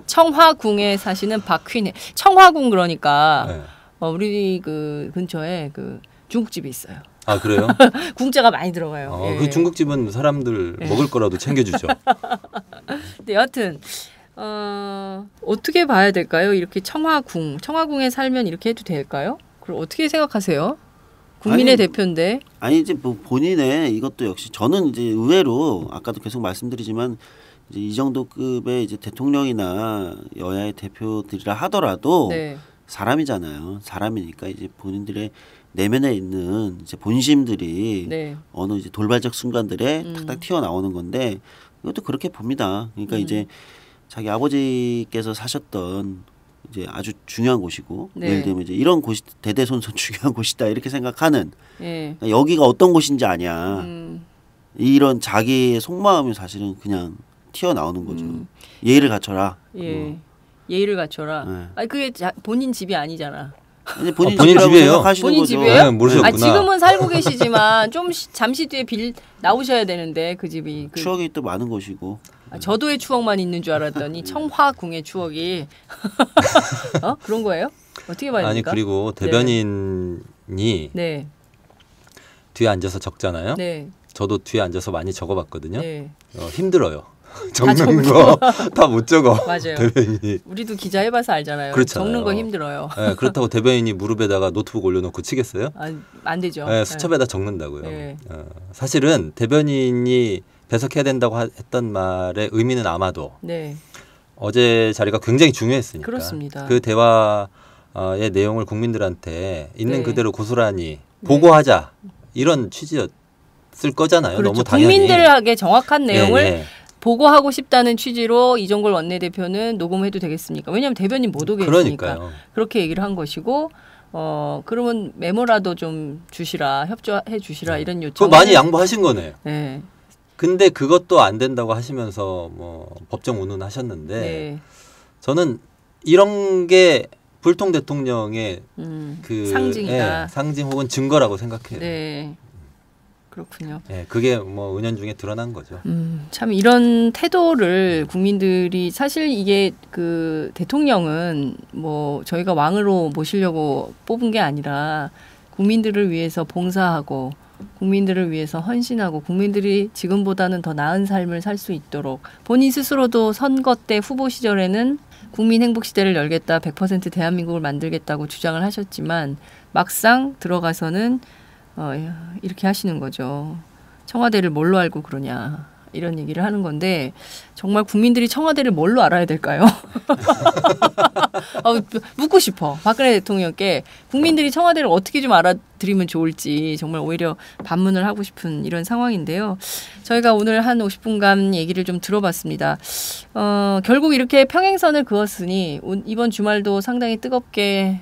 청화궁에 사시는 박퀸혜. 청화궁 그러니까 우리 그 근처에 그 중국집이 있어요. 아 그래요? 궁자가 많이 들어가요. 그 중국집은 사람들 먹을 거라도 챙겨주죠. 근데 여하튼 어떻게 봐야 될까요? 이렇게 청화궁에 살면 이렇게 해도 될까요? 그럼 어떻게 생각하세요? 국민의 대표인데. 아니 이제 뭐 본인의 이것도 역시 저는 이제 의외로 아까도 계속 말씀드리지만 이제 이 정도 급의 이제 대통령이나 여야의 대표들이라 하더라도 사람이잖아요. 사람이니까 이제 본인들의 내면에 있는 이제 본심들이 어느 이제 돌발적 순간들에 탁탁 튀어나오는 건데 이것도 그렇게 봅니다. 그러니까 이제 자기 아버지께서 사셨던 이제 아주 중요한 곳이고 예를 들면 이제 이런 곳이 대대손손 중요한 곳이다 이렇게 생각하는 그러니까 여기가 어떤 곳인지 아냐 이런 자기의 속마음이 사실은 그냥 튀어나오는 거죠. 예의를 갖춰라. 예의를 갖춰라. 아니 그게 본인 집이 아니잖아. 본인 집이에요. 본인 집이에요? 네, 모르셨구나. 지금은 살고 계시지만 좀 잠시 뒤에 나오셔야 되는데 그 집이 추억이 또 많은 곳이고. 저도의 추억만 있는 줄 알았더니 청화궁의 추억이 그런 거예요? 어떻게 봐야 됩니까? 아니 그리고 대변인이 뒤에 앉아서 적잖아요. 저도 뒤에 앉아서 많이 적어봤거든요. 힘들어요. 적는 거 다 못 적어. 맞아요. 대변인이. 우리도 기자 해봐서 알잖아요. 그렇잖아요. 적는 거 힘들어요. 그렇다고 대변인이 무릎에다가 노트북 올려놓고 치겠어요? 안 되죠. 수첩에다 적는다고요. 사실은 대변인이 배석해야 된다고 했던 말의 의미는 아마도 어제 자리가 굉장히 중요했으니까 그렇습니다. 그 대화의 내용을 국민들한테 있는 그대로 고스란히 보고하자 이런 취지였을 거잖아요. 그렇죠. 너무 당연히. 국민들에게 정확한 내용을 보고하고 싶다는 취지로 이종걸 원내대표는 녹음해도 되겠습니까? 왜냐하면 대변인 못 오게 했으니까. 그렇게 얘기를 한 것이고 그러면 메모라도 좀 주시라, 협조해 주시라 이런 요청. 그거 많이 양보하신 거네요. 근데 그것도 안 된다고 하시면서 뭐 법정 운운하셨는데 저는 이런 게 불통 대통령의 그 상징이다. 상징 혹은 증거라고 생각해요. 그렇군요. 그게 뭐 은연중에 드러난 거죠. 참 이런 태도를 국민들이 사실 이게 그 대통령은 뭐 저희가 왕으로 모시려고 뽑은 게 아니라 국민들을 위해서 봉사하고 국민들을 위해서 헌신하고 국민들이 지금보다는 더 나은 삶을 살 수 있도록 본인 스스로도 선거 때 후보 시절에는 국민 행복 시대를 열겠다, 100% 대한민국을 만들겠다고 주장을 하셨지만 막상 들어가서는 이렇게 하시는 거죠. 청와대를 뭘로 알고 그러냐 이런 얘기를 하는 건데 정말 국민들이 청와대를 뭘로 알아야 될까요? 묻고 싶어. 박근혜 대통령께 국민들이 청와대를 어떻게 좀 알아들이면 좋을지 정말 오히려 반문을 하고 싶은 이런 상황인데요. 저희가 오늘 한 50분간 얘기를 좀 들어봤습니다. 결국 이렇게 평행선을 그었으니 이번 주말도 상당히 뜨겁게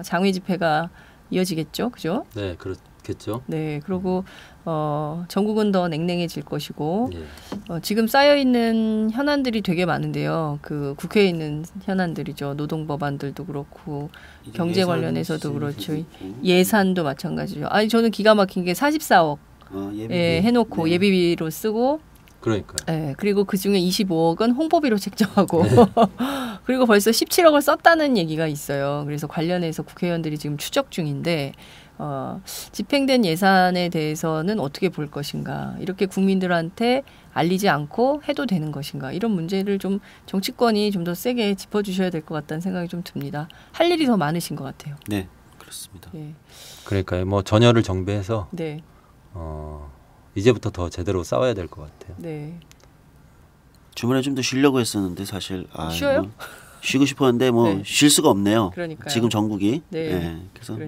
장외 집회가 이어지겠죠. 그죠? 네, 그렇겠죠. 그리고 전국은 더 냉랭해질 것이고 지금 쌓여 있는 현안들이 되게 많은데요. 그 국회에 있는 현안들이죠. 노동 법안들도 그렇고 경제 관련해서도 그렇죠. 예산도 마찬가지죠. 아니 저는 기가 막힌 게 44억 해놓고 예비비로 쓰고. 그러니까. 그리고 그 중에 25억은 홍보비로 책정하고 그리고 벌써 17억을 썼다는 얘기가 있어요. 그래서 관련해서 국회의원들이 지금 추적 중인데. 집행된 예산에 대해서는 어떻게 볼 것인가 이렇게 국민들한테 알리지 않고 해도 되는 것인가 이런 문제를 좀 정치권이 좀 더 세게 짚어주셔야 될 것 같다는 생각이 좀 듭니다. 할 일이 더 많으신 것 같아요. 네, 그렇습니다. 그러니까요. 뭐 전열을 정비해서 이제부터 더 제대로 싸워야 될 것 같아요. 주말에 좀 더 쉬려고 했었는데 사실 쉬어요? 쉬고 싶었는데 쉴 수가 없네요. 그러니까요. 지금 전국이. 그래서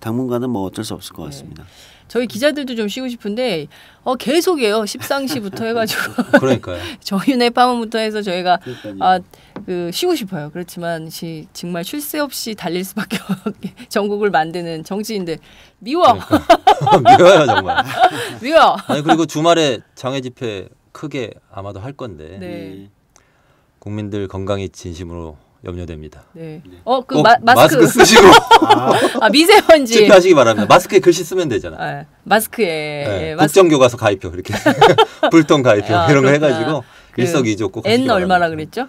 당분간은 뭐 어쩔 수 없을 것 같습니다. 저희 기자들도 좀 쉬고 싶은데 계속해요. 십상시부터 해가지고 그러니까요. 정윤회 파문부터 해서 저희가 쉬고 싶어요. 그렇지만 정말 쉴 새 없이 달릴 수밖에 없게 전국을 만드는 정치인들 미워. 그러니까. 미워요 정말. 미워. 아니 그리고 주말에 장애 집회 크게 아마도 할 건데 네. 국민들 건강이 진심으로 염려됩니다. 네. 꼭 마스크 쓰시고 미세먼지 집회하시기 바랍니다. 마스크에 글씨 쓰면 되잖아. 마스크에 네, 국정교과서 가입표 이렇게 불통 가입표 이런 거 해가지고 일석이조 꼭 하시기 바랍니다. 얼마나 그랬죠?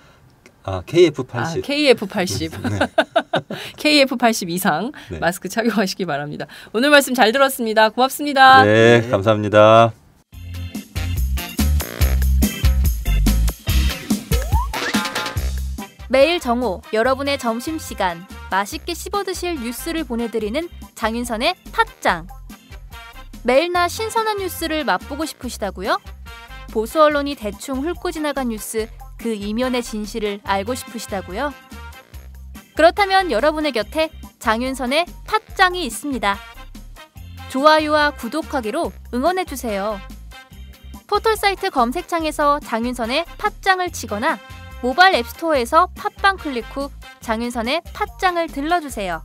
KF80. KF80. 네. KF80 이상 네. 마스크 착용하시기 바랍니다. 오늘 말씀 잘 들었습니다. 고맙습니다. 네, 감사합니다. 매일 정오 여러분의 점심시간 맛있게 씹어드실 뉴스를 보내드리는 장윤선의 팟짱. 매일나 신선한 뉴스를 맛보고 싶으시다고요? 보수 언론이 대충 훑고 지나간 뉴스 그 이면의 진실을 알고 싶으시다고요? 그렇다면 여러분의 곁에 장윤선의 팟짱이 있습니다. 좋아요와 구독하기로 응원해주세요. 포털사이트 검색창에서 장윤선의 팟짱을 치거나 모바일 앱스토어에서 팟빵 클릭 후 장윤선의 팟짱을 들러주세요.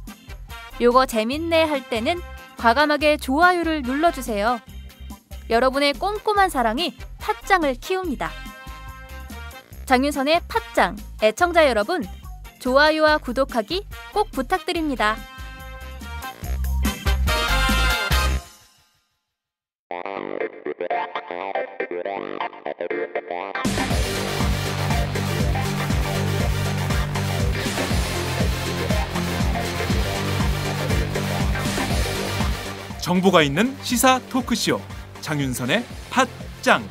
요거 재밌네 할 때는 과감하게 좋아요를 눌러주세요. 여러분의 꼼꼼한 사랑이 팟짱을 키웁니다. 장윤선의 팟짱 애청자 여러분, 좋아요와 구독하기 꼭 부탁드립니다. 정보가 있는 시사 토크쇼 장윤선의 팟짱.